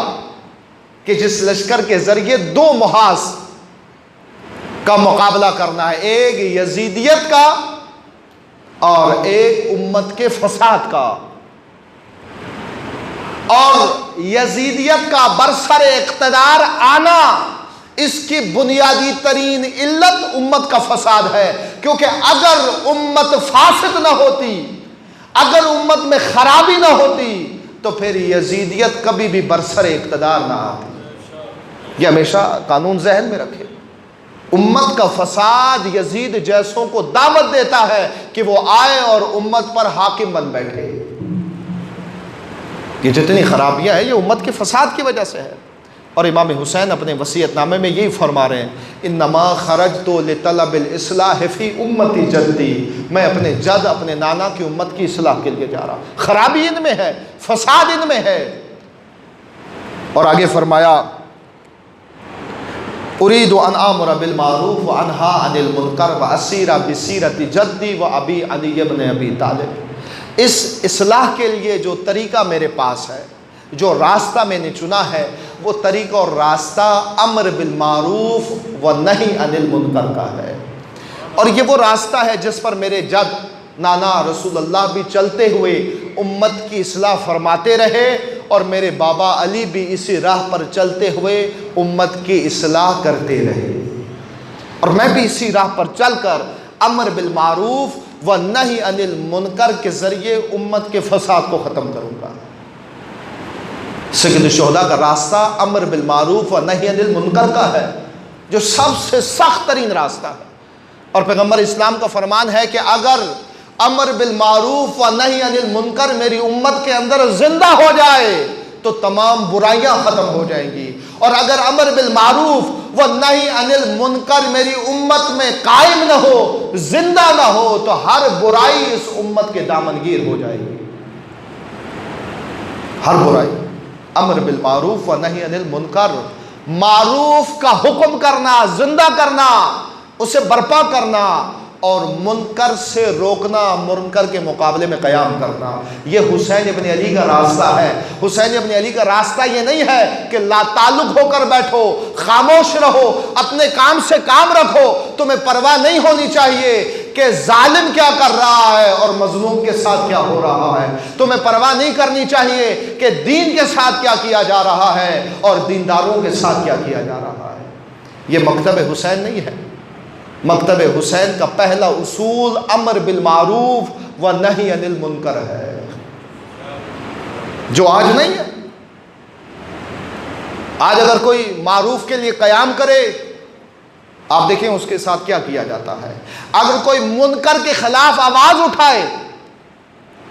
کہ جس لشکر کے ذریعے دو محاذ کا مقابلہ کرنا ہے، ایک یزیدیت کا اور ایک امت کے فساد کا۔ اور یزیدیت کا برسر اقتدار آنا، اس کی بنیادی ترین علت امت کا فساد ہے، کیونکہ اگر امت فاسد نہ ہوتی، اگر امت میں خرابی نہ ہوتی تو پھر یزیدیت کبھی بھی برسر اقتدار نہ آتی۔ یہ ہمیشہ قانون ذہن میں رکھے۔ امت کا فساد یزید جیسوں کو دعوت دیتا ہے کہ وہ آئے اور امت پر حاکم بن بیٹھے۔ یہ جتنی خرابیاں ہیں یہ امت کے فساد کی وجہ سے ہے۔ اور امام حسین اپنے وصیت نامے میں یہی فرما رہے ہیں، انما خرجت لطلب الاصلاح فی امتی جدی، میں اپنے جد اپنے نانا کی امت کی اصلاح کے لیے جا رہا ہوں۔ خرابی ان میں ہے، فساد ان میں ہے۔ اور آگے فرمایا، اريد ان امر بالمعروف وانہا عن المنکر واسیر بسیرت جدی وابی علی بن ابی طالب۔ اس اصلاح کے لیے جو طریقہ میرے پاس ہے، جو راستہ میں نے چنا ہے، وہ طریقہ اور راستہ امر بالمعروف و نہی عن المنکر کا ہے۔ اور یہ وہ راستہ ہے جس پر میرے جد نانا رسول اللہ بھی چلتے ہوئے امت کی اصلاح فرماتے رہے، اور میرے بابا علی بھی اسی راہ پر چلتے ہوئے امت کی اصلاح کرتے رہے، اور میں بھی اسی راہ پر چل کر امر بالمعروف و نہی عن المنکر کے ذریعے امت کے فساد کو ختم کروں گا۔ سید الشہداء کا راستہ امر بالمعروف و نہی عن المنکر کا ہے، جو سب سے سخت ترین راستہ ہے۔ اور پیغمبر اسلام کا فرمان ہے کہ اگر امر بالمعروف و نہی عن المنکر میری امت کے اندر زندہ ہو جائے تو تمام برائیاں ختم ہو جائیں گی، اور اگر امر بالمعروف و نہی عن المنکر میری امت میں قائم نہ ہو، زندہ نہ ہو، تو ہر برائی اس امت کے دامنگیر ہو جائے گی۔ ہر برائی، امر بالمعروف و نہی عن المنکر، معروف کا حکم کرنا، زندہ کرنا، اسے برپا کرنا، اور منکر سے روکنا، منکر کے مقابلے میں قیام کرنا۔ یہ حسین ابن علی کا راستہ ہے۔ حسین ابن علی کا راستہ یہ نہیں ہے کہ لا تعلق ہو کر بیٹھو، خاموش رہو، اپنے کام سے کام رکھو، تمہیں پرواہ نہیں ہونی چاہیے کہ ظالم کیا کر رہا ہے اور مظلوم کے ساتھ کیا ہو رہا ہے، تمہیں پرواہ نہیں کرنی چاہیے کہ دین کے ساتھ کیا کیا جا رہا ہے اور دینداروں کے ساتھ کیا کیا جا رہا ہے۔ یہ مکتب حسین نہیں ہے۔ مکتب حسین کا پہلا اصول امر بالمعروف و نہی عن المنکر ہے، جو آج نہیں ہے۔ آج اگر کوئی معروف کے لیے قیام کرے، آپ دیکھیں اس کے ساتھ کیا کیا جاتا ہے۔ اگر کوئی منکر کے خلاف آواز اٹھائے،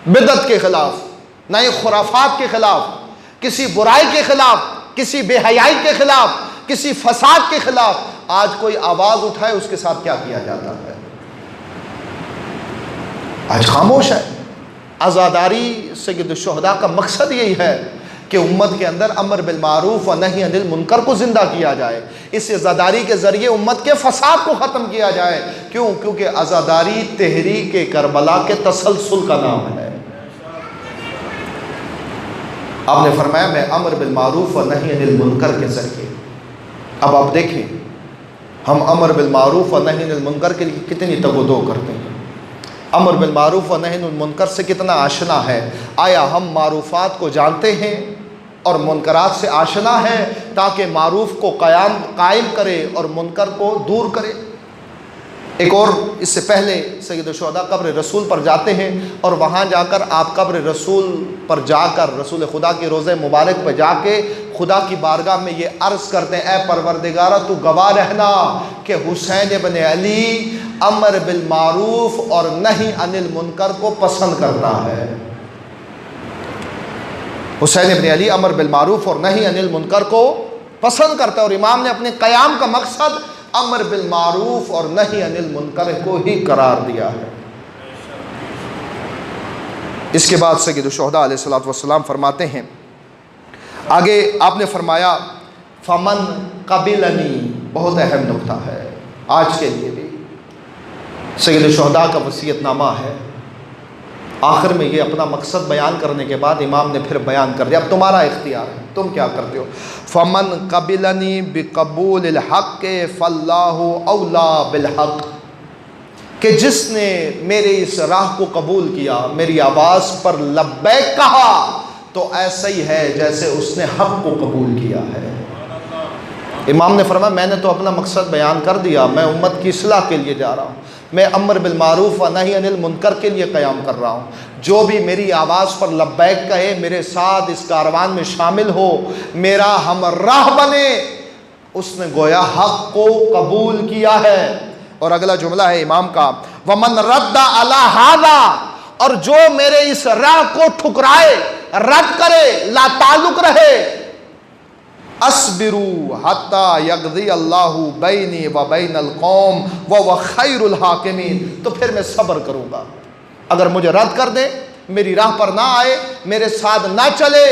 بدعت کے خلاف، نئے خرافات کے خلاف، کسی برائی کے خلاف، کسی بے حیائی کے خلاف، کسی فساد کے خلاف آج کوئی آواز اٹھائے، اس کے ساتھ کیا کیا جاتا ہے؟ آج خاموش ہے۔ عزاداری سید الشہداء کا مقصد یہی ہے کہ امت کے اندر امر بالمعروف و نہی عن المنکر کو زندہ کیا جائے، اس عزاداری کے ذریعے امت کے فساد کو ختم کیا جائے۔ کیوں؟ کیونکہ عزاداری تحریک کربلا کے تسلسل کا نام ہے۔ آپ نے فرمایا میں امر بالمعروف و نہی عن المنکر کے ذریعے۔ اب آپ دیکھیں ہم امر بالمعروف و نہی عن المنکر کے لیے کتنی تگ و دو کرتے ہیں، امر بالمعروف و نہی عن المنکر سے کتنا آشنا ہے۔ آیا ہم معروفات کو جانتے ہیں اور منکرات سے آشنا ہے تاکہ معروف کو قائم کرے اور منکر کو دور کرے؟ ایک اور اس سے پہلے سید الشہداء قبر رسول پر جاتے ہیں اور وہاں جا کر آپ قبر رسول پر جا کر رسول خدا کے روضہ مبارک پہ جا کے خدا کی بارگاہ میں یہ عرض کرتے ہیں، اے پروردگارہ تو گواہ رہنا کہ حسین ابن علی امر بالمعروف اور نہی عن المنکر کو پسند کرتا ہے۔ حسین ابن علی امر بالمعروف اور نہی عن المنکر کو پسند کرتا ہے، اور امام نے اپنے قیام کا مقصد امر بالمعروف اور نہی عن المنکر کو ہی قرار دیا ہے۔ اس کے بعد سید الشہداء علیہ الصلوۃ والسلام فرماتے ہیں، آگے آپ نے فرمایا فمن قبلنی، بہت اہم نقطہ ہے آج کے لیے بھی، سید الشہداء کا وصیت نامہ ہے۔ آخر میں یہ اپنا مقصد بیان کرنے کے بعد امام نے پھر بیان کر دیا، اب تمہارا اختیار ہے، تم کیا کرتے ہو۔ فمن قبلنی بقبول الحق فاللہ اولا بالحق، کہ جس نے میرے اس راہ کو قبول کیا، میری آواز پر لبیک کہا، تو ایسا ہی ہے جیسے اس نے حق کو قبول کیا ہے۔ امام نے فرمایا میں نے تو اپنا مقصد بیان کر دیا، میں امت کی اصلاح کے لیے جا رہا ہوں، میں امر بالمعروف و نہی عن المنکر کے لیے قیام کر رہا ہوں، جو بھی میری آواز پر لبیک کہے، میرے ساتھ اس کاروان میں شامل ہو، میرا ہمراہ بنے، اس نے گویا حق کو قبول کیا ہے۔ اور اگلا جملہ ہے امام کا، وَمَنْ رَدَّ عَلَى هَذَا، اور جو میرے اس راہ کو ٹھکرائے، رد کرے، لا تعلق رہے، اصبروا حتی یقضی اللہ بینی و بین القوم وهو خیر الحاکمین، تو پھر میں صبر کروں گا۔ اگر مجھے رد کر دے، میری راہ پر نہ آئے، میرے ساتھ نہ چلے،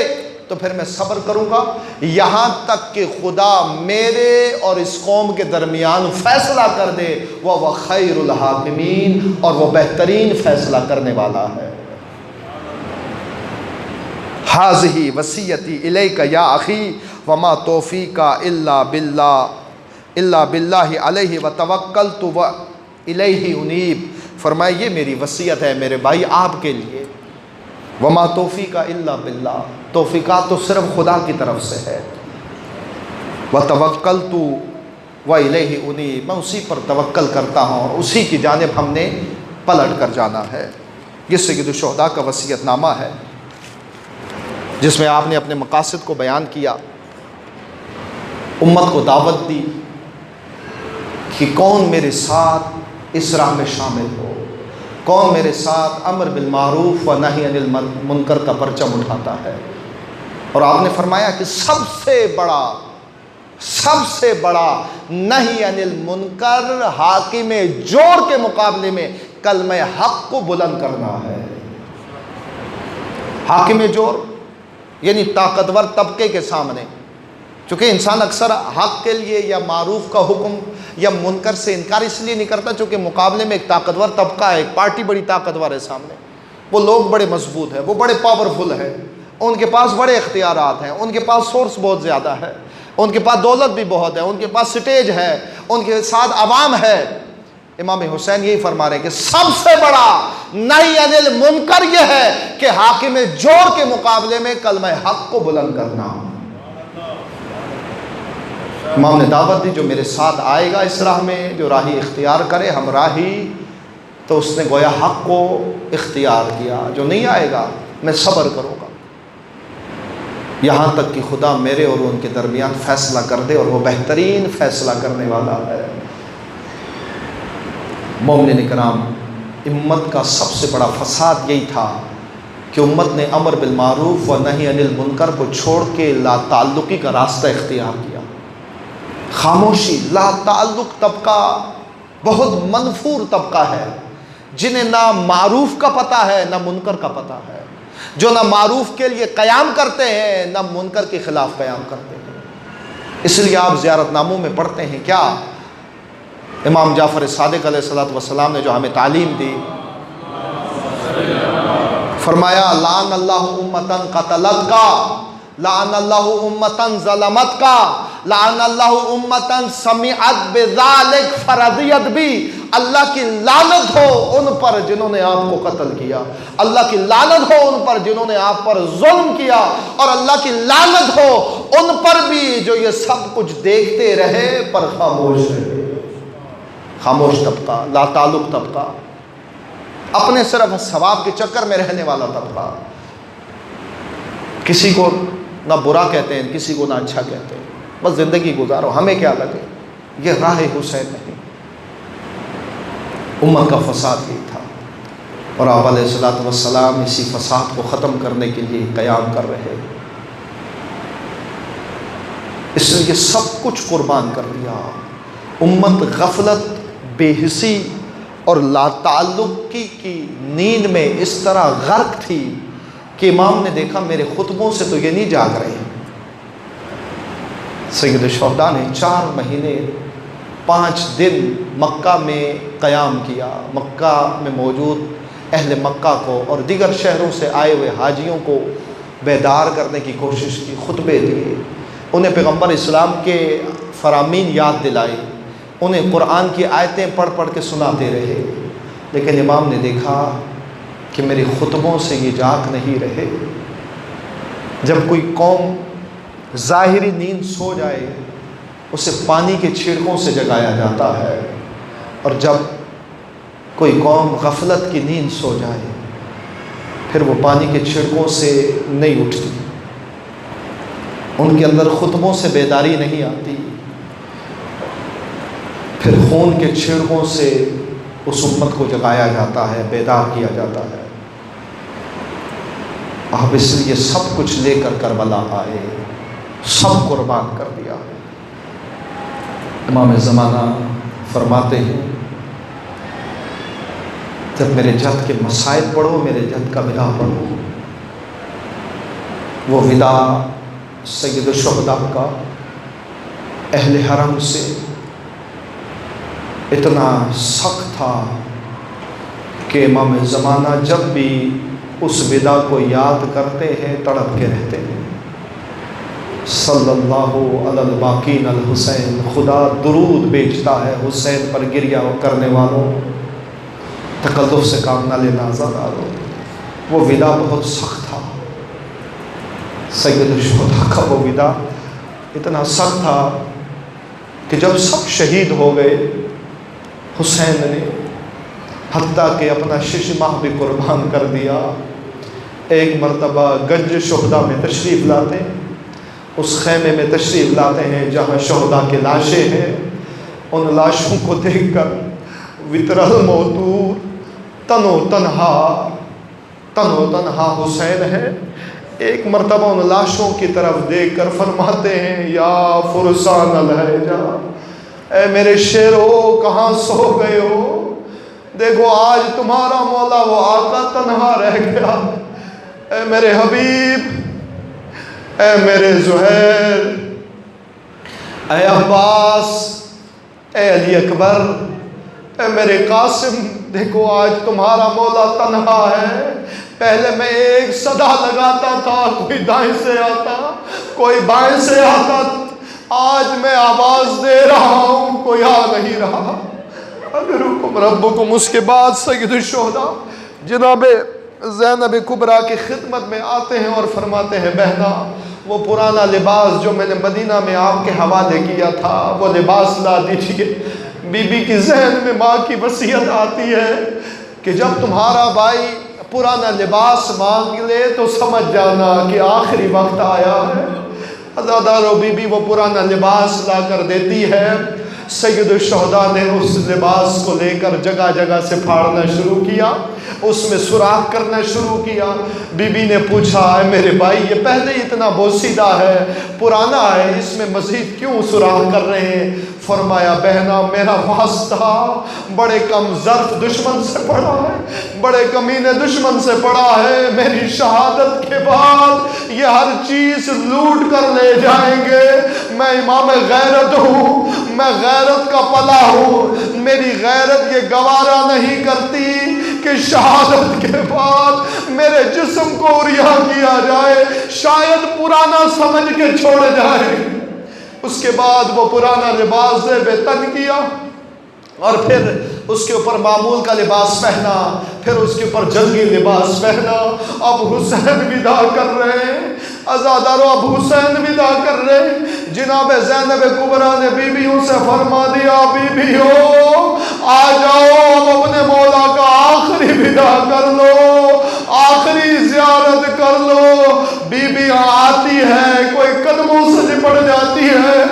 تو پھر میں صبر کروں گا یہاں تک کہ خدا میرے اور اس قوم کے درمیان فیصلہ کر دے، وهو خیر الحاکمین، اور وہ بہترین فیصلہ کرنے والا ہے۔ حاذہ وصیتی الیک یا اخی وما توفیق الا باللہ علیہ وتوکلت والیہ انیب، فرمایا یہ میری وصیت ہے میرے بھائی آپ کے لیے، وما توفیق الا باللہ، توفیقات تو صرف خدا کی طرف سے ہے، وتوکلت والیہ انیب، میں اسی پر توکل کرتا ہوں اور اسی کی جانب ہم نے پلٹ کر جانا ہے۔ یہ سید الشہداء کا وصیت نامہ ہے جس میں آپ نے اپنے مقاصد کو بیان کیا، امت کو دعوت دی کہ کون میرے ساتھ اس راہ میں شامل ہو، کون میرے ساتھ امر بالمعروف و نہی عن المنکر کا پرچم اٹھاتا ہے۔ اور آپ نے فرمایا کہ سب سے بڑا نہی عن المنکر حاکم جور کے مقابلے میں کلمہ حق کو بلند کرنا ہے۔ حاکم جور یعنی طاقتور طبقے کے سامنے، چونکہ انسان اکثر حق کے لیے یا معروف کا حکم یا منکر سے انکار اس لیے نہیں کرتا چونکہ مقابلے میں ایک طاقتور طبقہ ہے، ایک پارٹی بڑی طاقتور ہے سامنے، وہ لوگ بڑے مضبوط ہیں، وہ بڑے پاورفل ہیں، ان کے پاس بڑے اختیارات ہیں، ان کے پاس سورس بہت زیادہ ہے، ان کے پاس دولت بھی بہت ہے، ان کے پاس سٹیج ہے، ان کے ساتھ عوام ہے۔ امام حسین یہی فرما رہے ہیں کہ سب سے بڑا نہی عن المنکر یہ ہے کہ حاکم جور کے مقابلے میں کلمہ حق کو بلند کرنا۔ امام نے دعوت دی جو میرے ساتھ آئے گا اس راہ میں، جو راہی اختیار کرے ہمراہی، تو اس نے گویا حق کو اختیار کیا، جو نہیں آئے گا میں صبر کروں گا یہاں تک کہ خدا میرے اور ان کے درمیان فیصلہ کر دے، اور وہ بہترین فیصلہ کرنے والا ہے۔ مومنین کرام، امت کا سب سے بڑا فساد یہی تھا کہ امت نے امر بالمعروف و نہی عن المنکر کو چھوڑ کے لا تعلقی کا راستہ اختیار کیا۔ خاموشی، لا تعلق طبقہ بہت منفور طبقہ ہے، جنہیں نہ معروف کا پتہ ہے نہ منکر کا پتہ ہے، جو نہ معروف کے لیے قیام کرتے ہیں نہ منکر کے خلاف قیام کرتے ہیں۔ اس لیے آپ زیارت ناموں میں پڑھتے ہیں کیا؟ امام جعفر صادق علیہ السلام نے جو ہمیں تعلیم دی، فرمایا لعن اللہ امتن قتلت کا، لعن اللہ امتن ظلمت کا، لعن اللہ امتن سمعت بذالک فرضیت بھی، اللہ کی لعنت ہو ان پر جنہوں نے آپ کو قتل کیا، اللہ کی لعنت ہو ان پر جنہوں نے آپ پر ظلم کیا، اور اللہ کی لعنت ہو ان پر بھی جو یہ سب کچھ دیکھتے رہے پر خاموش رہے۔ خاموش طبقہ، لا تعلق طبقہ، اپنے صرف ثواب کے چکر میں رہنے والا طبقہ، کسی کو نہ برا کہتے ہیں، کسی کو نہ اچھا کہتے ہیں، بس زندگی گزارو، ہمیں کیا لگے۔ یہ راہ حسین نہیں، امت کا فساد یہ تھا، اور آپ علیہ الصلوۃ والسلام اسی فساد کو ختم کرنے کے لیے قیام کر رہے، اس لیے سب کچھ قربان کر دیا۔ امت غفلت، بے حسی اور لا تعلقی کی نیند میں اس طرح غرق تھی کہ امام نے دیکھا میرے خطبوں سے تو یہ نہیں جاگ رہے۔ سید الشہداء نے 4 مہینے 5 دن مکہ میں قیام کیا، مکہ میں موجود اہل مکہ کو اور دیگر شہروں سے آئے ہوئے حاجیوں کو بیدار کرنے کی کوشش کی، خطبے دیے، انہیں پیغمبر اسلام کے فرامین یاد دلائے، انہیں قرآن کی آیتیں پڑھ پڑھ کے سناتے رہے، لیکن امام نے دیکھا کہ میرے خطبوں سے یہ جاگ نہیں رہے۔ جب کوئی قوم ظاہری نیند سو جائے اسے پانی کے چھڑکوں سے جگایا جاتا ہے، اور جب کوئی قوم غفلت کی نیند سو جائے پھر وہ پانی کے چھڑکوں سے نہیں اٹھتی، ان کے اندر خطبوں سے بیداری نہیں آتی، پھر خون کے چھڑکوں سے اس امت کو جگایا جاتا ہے، بیدار کیا جاتا ہے۔ آپ اس لیے سب کچھ لے کر کربلا آئے، سب قربان کر دیا۔ امام زمانہ فرماتے ہیں جب میرے جد کے مسائل پڑھو، میرے جد کا وداع پڑھو۔ وہ وداع سید الشہداء کا اہل حرم سے اتنا سخت تھا کہ امام زمانہ جب بھی اس وداع کو یاد کرتے ہیں تڑپ کے رہتے ہیں۔ صلی اللہ علی الباقین الحسین، خدا درود بیچتا ہے حسین پر گریہ کرنے والوں، تکلف سے کام نہ لینا آزادارو۔ وہ وداع بہت سخت تھا، سید الشہداء کا وہ وداع اتنا سخت تھا کہ جب سب شہید ہو گئے حسین نے حتیٰ کہ اپنا ششماہ بھی قربان کر دیا۔ ایک مرتبہ گنج شہداء میں تشریف لاتے، اس خیمے میں تشریف لاتے ہیں جہاں شہداء کے لاشیں ہیں، ان لاشوں کو دیکھ کر وطر الموتور تن و تنہا حسین ہے، ایک مرتبہ ان لاشوں کی طرف دیکھ کر فرماتے ہیں یا فرسان الحجا، اے میرے شیرو کہاں سو گئے ہو، دیکھو آج تمہارا مولا وہ آقا تنہا رہ گیا، اے میرے حبیب، اے میرے زہیر، اے عباس، اے علی اکبر، اے میرے قاسم، دیکھو آج تمہارا مولا تنہا ہے۔ پہلے میں ایک صدا لگاتا تھا، کوئی دائیں سے آتا کوئی بائیں سے آتا، آج میں آواز دے رہا ہوں کوئی آ نہیں رہا۔ اگرکم ربکم۔ اس کے بعد سید الشہداء جناب زینب کبریٰ کی خدمت میں آتے ہیں اور فرماتے ہیں بہنا وہ پرانا لباس جو میں نے مدینہ میں آپ کے حوالے کیا تھا وہ لباس لا دیجیے۔ بی بی کی ذہن میں ماں کی وصیت آتی ہے کہ جب تمہارا بھائی پرانا لباس مانگ لے تو سمجھ جانا کہ آخری وقت آیا ہے۔ عزادارو بی بی وہ پرانا لباس لا کر دیتی ہے۔ سید الشہداء نے اس لباس کو لے کر جگہ جگہ سے پھاڑنا شروع کیا، اس میں سوراخ کرنا شروع کیا۔ بی بی نے پوچھا اے میرے بھائی یہ پہلے اتنا بوسیدہ ہے، پرانا ہے، اس میں مزید کیوں سوراخ کر رہے ہیں؟ فرمایا بہنا میرا واسطہ بڑے کم ظرف دشمن سے پڑا ہے، بڑے کمینے دشمن سے پڑا ہے، میری شہادت کے بعد یہ ہر چیز لوٹ کر لے جائیں گے۔ میں امام غیرت ہوں، میں غیرت کا پلا ہوں، میری غیرت یہ گوارا نہیں کرتی کہ شہادت کے بعد میرے جسم کو رہا کیا جائے، شاید پرانا سمجھ کے چھوڑ جائے۔ اس کے بعد وہ پرانا لباس بے تن کیا اور پھر اس کے اوپر معمول کا لباس پہنا، پھر اس کے اوپر جنگی لباس پہنا۔ اب حسین ودا کر رہے ہیں، عزادارو اب حسین ودا کر رہے، جناب زینب کبریٰ نے بیویوں سے فرما دیا بیویوں آ جاؤ اب اپنے مولا کا آخری ودا کر لو، آخری زیارت کر لو۔ بیویاں آتی ہے، کوئی قدموں سے لپٹ جاتی ہے،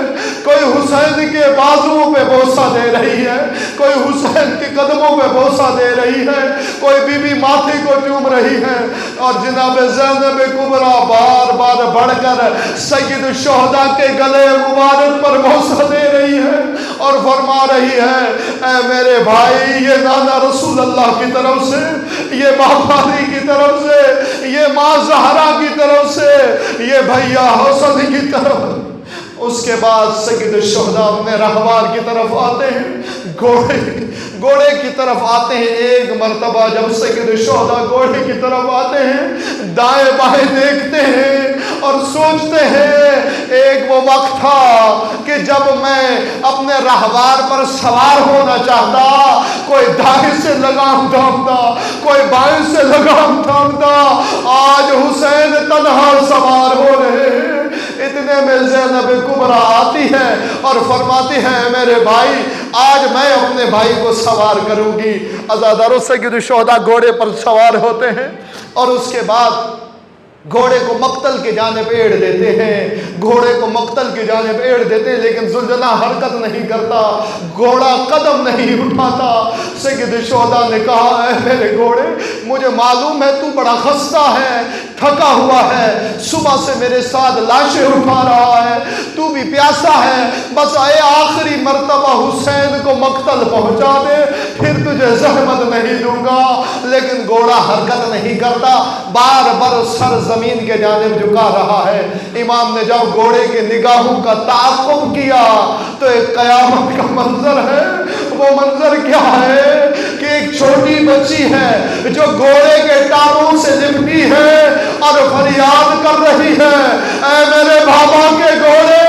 کوئی حسین کے بازوؤں پہ بوسہ دے رہی ہے، کوئی حسین کے قدموں پہ بوسہ دے رہی ہے، کوئی بیوی ماتھے کو چوم رہی ہے، اور جناب زینب کبریٰ بار بار بڑھ کر سید الشہداء کے گلے مبارک پر بوسہ دے رہی ہے اور فرما رہی ہے اے میرے بھائی، یہ نانا رسول اللہ کی طرف سے، یہ ماں علی کی طرف سے، یہ ماں زہرا کی طرف سے، یہ بھیا حسن کی طرف۔ اس کے بعد سید الشہداء اپنے رہوار کی طرف آتے ہیں، گھوڑے کی طرف آتے ہیں۔ ایک مرتبہ جب سید الشہداء گھوڑے کی طرف آتے ہیں، دائیں بائیں دیکھتے ہیں اور سوچتے ہیں ایک وہ وقت تھا کہ جب میں اپنے رہوار پر سوار ہونا چاہتا، کوئی دائیں سے لگام تھامتا، کوئی بائیں سے لگام تھامتا، آج حسین تنہا سوار ہو رہے ہیں۔ اتنے میں زینب کبریٰ آتی ہے اور فرماتی ہے میرے بھائی آج میں اپنے بھائی کو سوار کروں گی۔ عزادارو سید الشہداء گھوڑے پر سوار ہوتے ہیں اور اس کے بعد گھوڑے کو مقتل کی جانب ایڑ دیتے ہیں، گھوڑے کو مقتل کی جانب ایڑ دیتے ہیں، لیکن ذوالجلال حرکت نہیں کرتا، گھوڑا قدم نہیں اٹھاتا۔ سید الشہداء نے کہا اے میرے گھوڑے، مجھے معلوم ہے تو بڑا خستہ ہے، تھکا ہوا ہے، صبح سے میرے ساتھ لاشیں اٹھا رہا ہے، تو بھی پیاسا ہے، بس اے آخری مرتبہ حسین کو مقتل پہنچا دے، پھر تجھے زحمت نہیں دوں گا۔ لیکن گھوڑا حرکت نہیں کرتا، بار بار سر زمین کے جانب جھکا رہا ہے۔ امام نے جب گھوڑے کے نگاہوں کا تعاقب کیا تو ایک قیامت کا منظر ہے۔ وہ منظر کیا ہے کہ ایک چھوٹی بچی ہے جو گھوڑے کے ٹانگوں سے لپٹی ہے اور فریاد کر رہی ہے اے میرے بابا کے گھوڑے،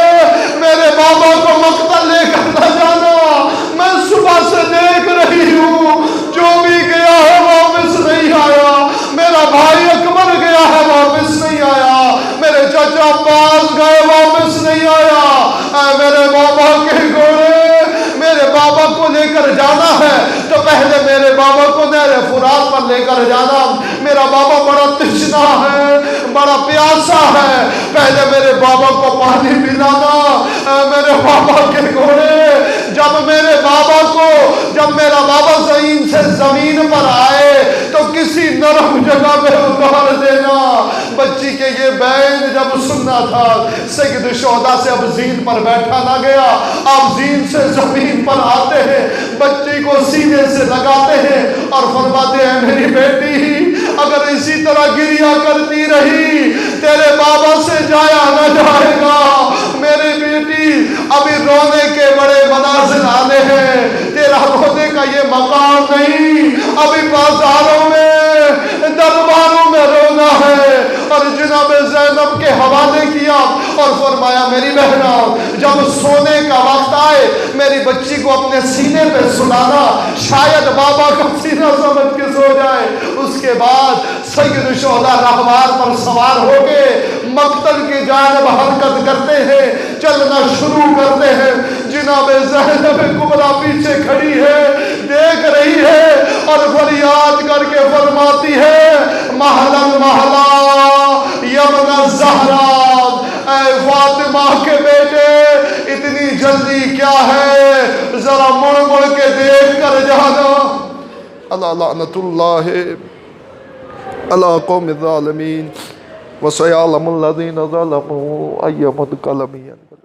میرے بابا کو مقتل لے کر نہ جانا، میں صبح سے دیکھ رہی ہوں جو بھی گیا ہے واپس نہیں آیا، میرا بھائی اکبر گیا ہے واپس نہیں آیا، میرے چچا عباس گئے واپس نہیں آیا، اے میرے بابا کے گھوڑے، میرے بابا کو لے کر جانا ہے تو پہلے میرے بابا کو نہر فرات پر لے کر جانا، میرا بابا بڑا تشنا ہے، بڑا پیاسا ہے، پہلے میرے بابا کو پانی پلانا۔ اے میرے بابا کے گھوڑے، جب میرے بابا کو، جب میرا بابا زمین سے زمین پر آئے تو کسی نرم جگہ پہ اتار دینا۔ بچی کے یہ بین جب سننا تھا، سید الشہداء سے اب زین پر بیٹھا نہ گیا، اب زین سے زمین پر آتے ہیں، بچی کو سینے سے لگاتے ہیں اور فرماتے ہیں میری بیٹی اگر اسی طرح گریا کرتی رہی تیرے بابا سے جایا نہ جائے گا، میری بیٹی ابھی رونے کے بڑے منازل آنے ہیں، تیرا رونے کا یہ مقام نہیں، ابھی بازاروں میں درباروں میں رونا ہے۔ اور جناب زینب کے حوالے کیا اور فرمایا میری بہنا جب سونے کا وقت آئے میری بچی کو اپنے سینے پہ سلانا، شاید بابا کا سینہ سمجھ کے سو جائے۔ اس کے بعد سید الشہداء رہوار پر سوار ہو کے مقتل کی جانب حرکت کرتے ہیں، چلنا شروع کرتے ہیں۔ جناب زینب کبریٰ پیچھے کھڑی ہے، دیکھ رہی ہے اور فریاد کر کے فرماتی ہے محلا محلا یمن الزہرا، اے فاطمہ کے بیٹے اتنی جلدی کیا ہے، ذرا مڑ مڑ کے دیکھ کر جانا۔ اللہ لعنت اللہ علی قوم الظالمین وسيعلم الذين ظلموا أي منقلب ينقلبون۔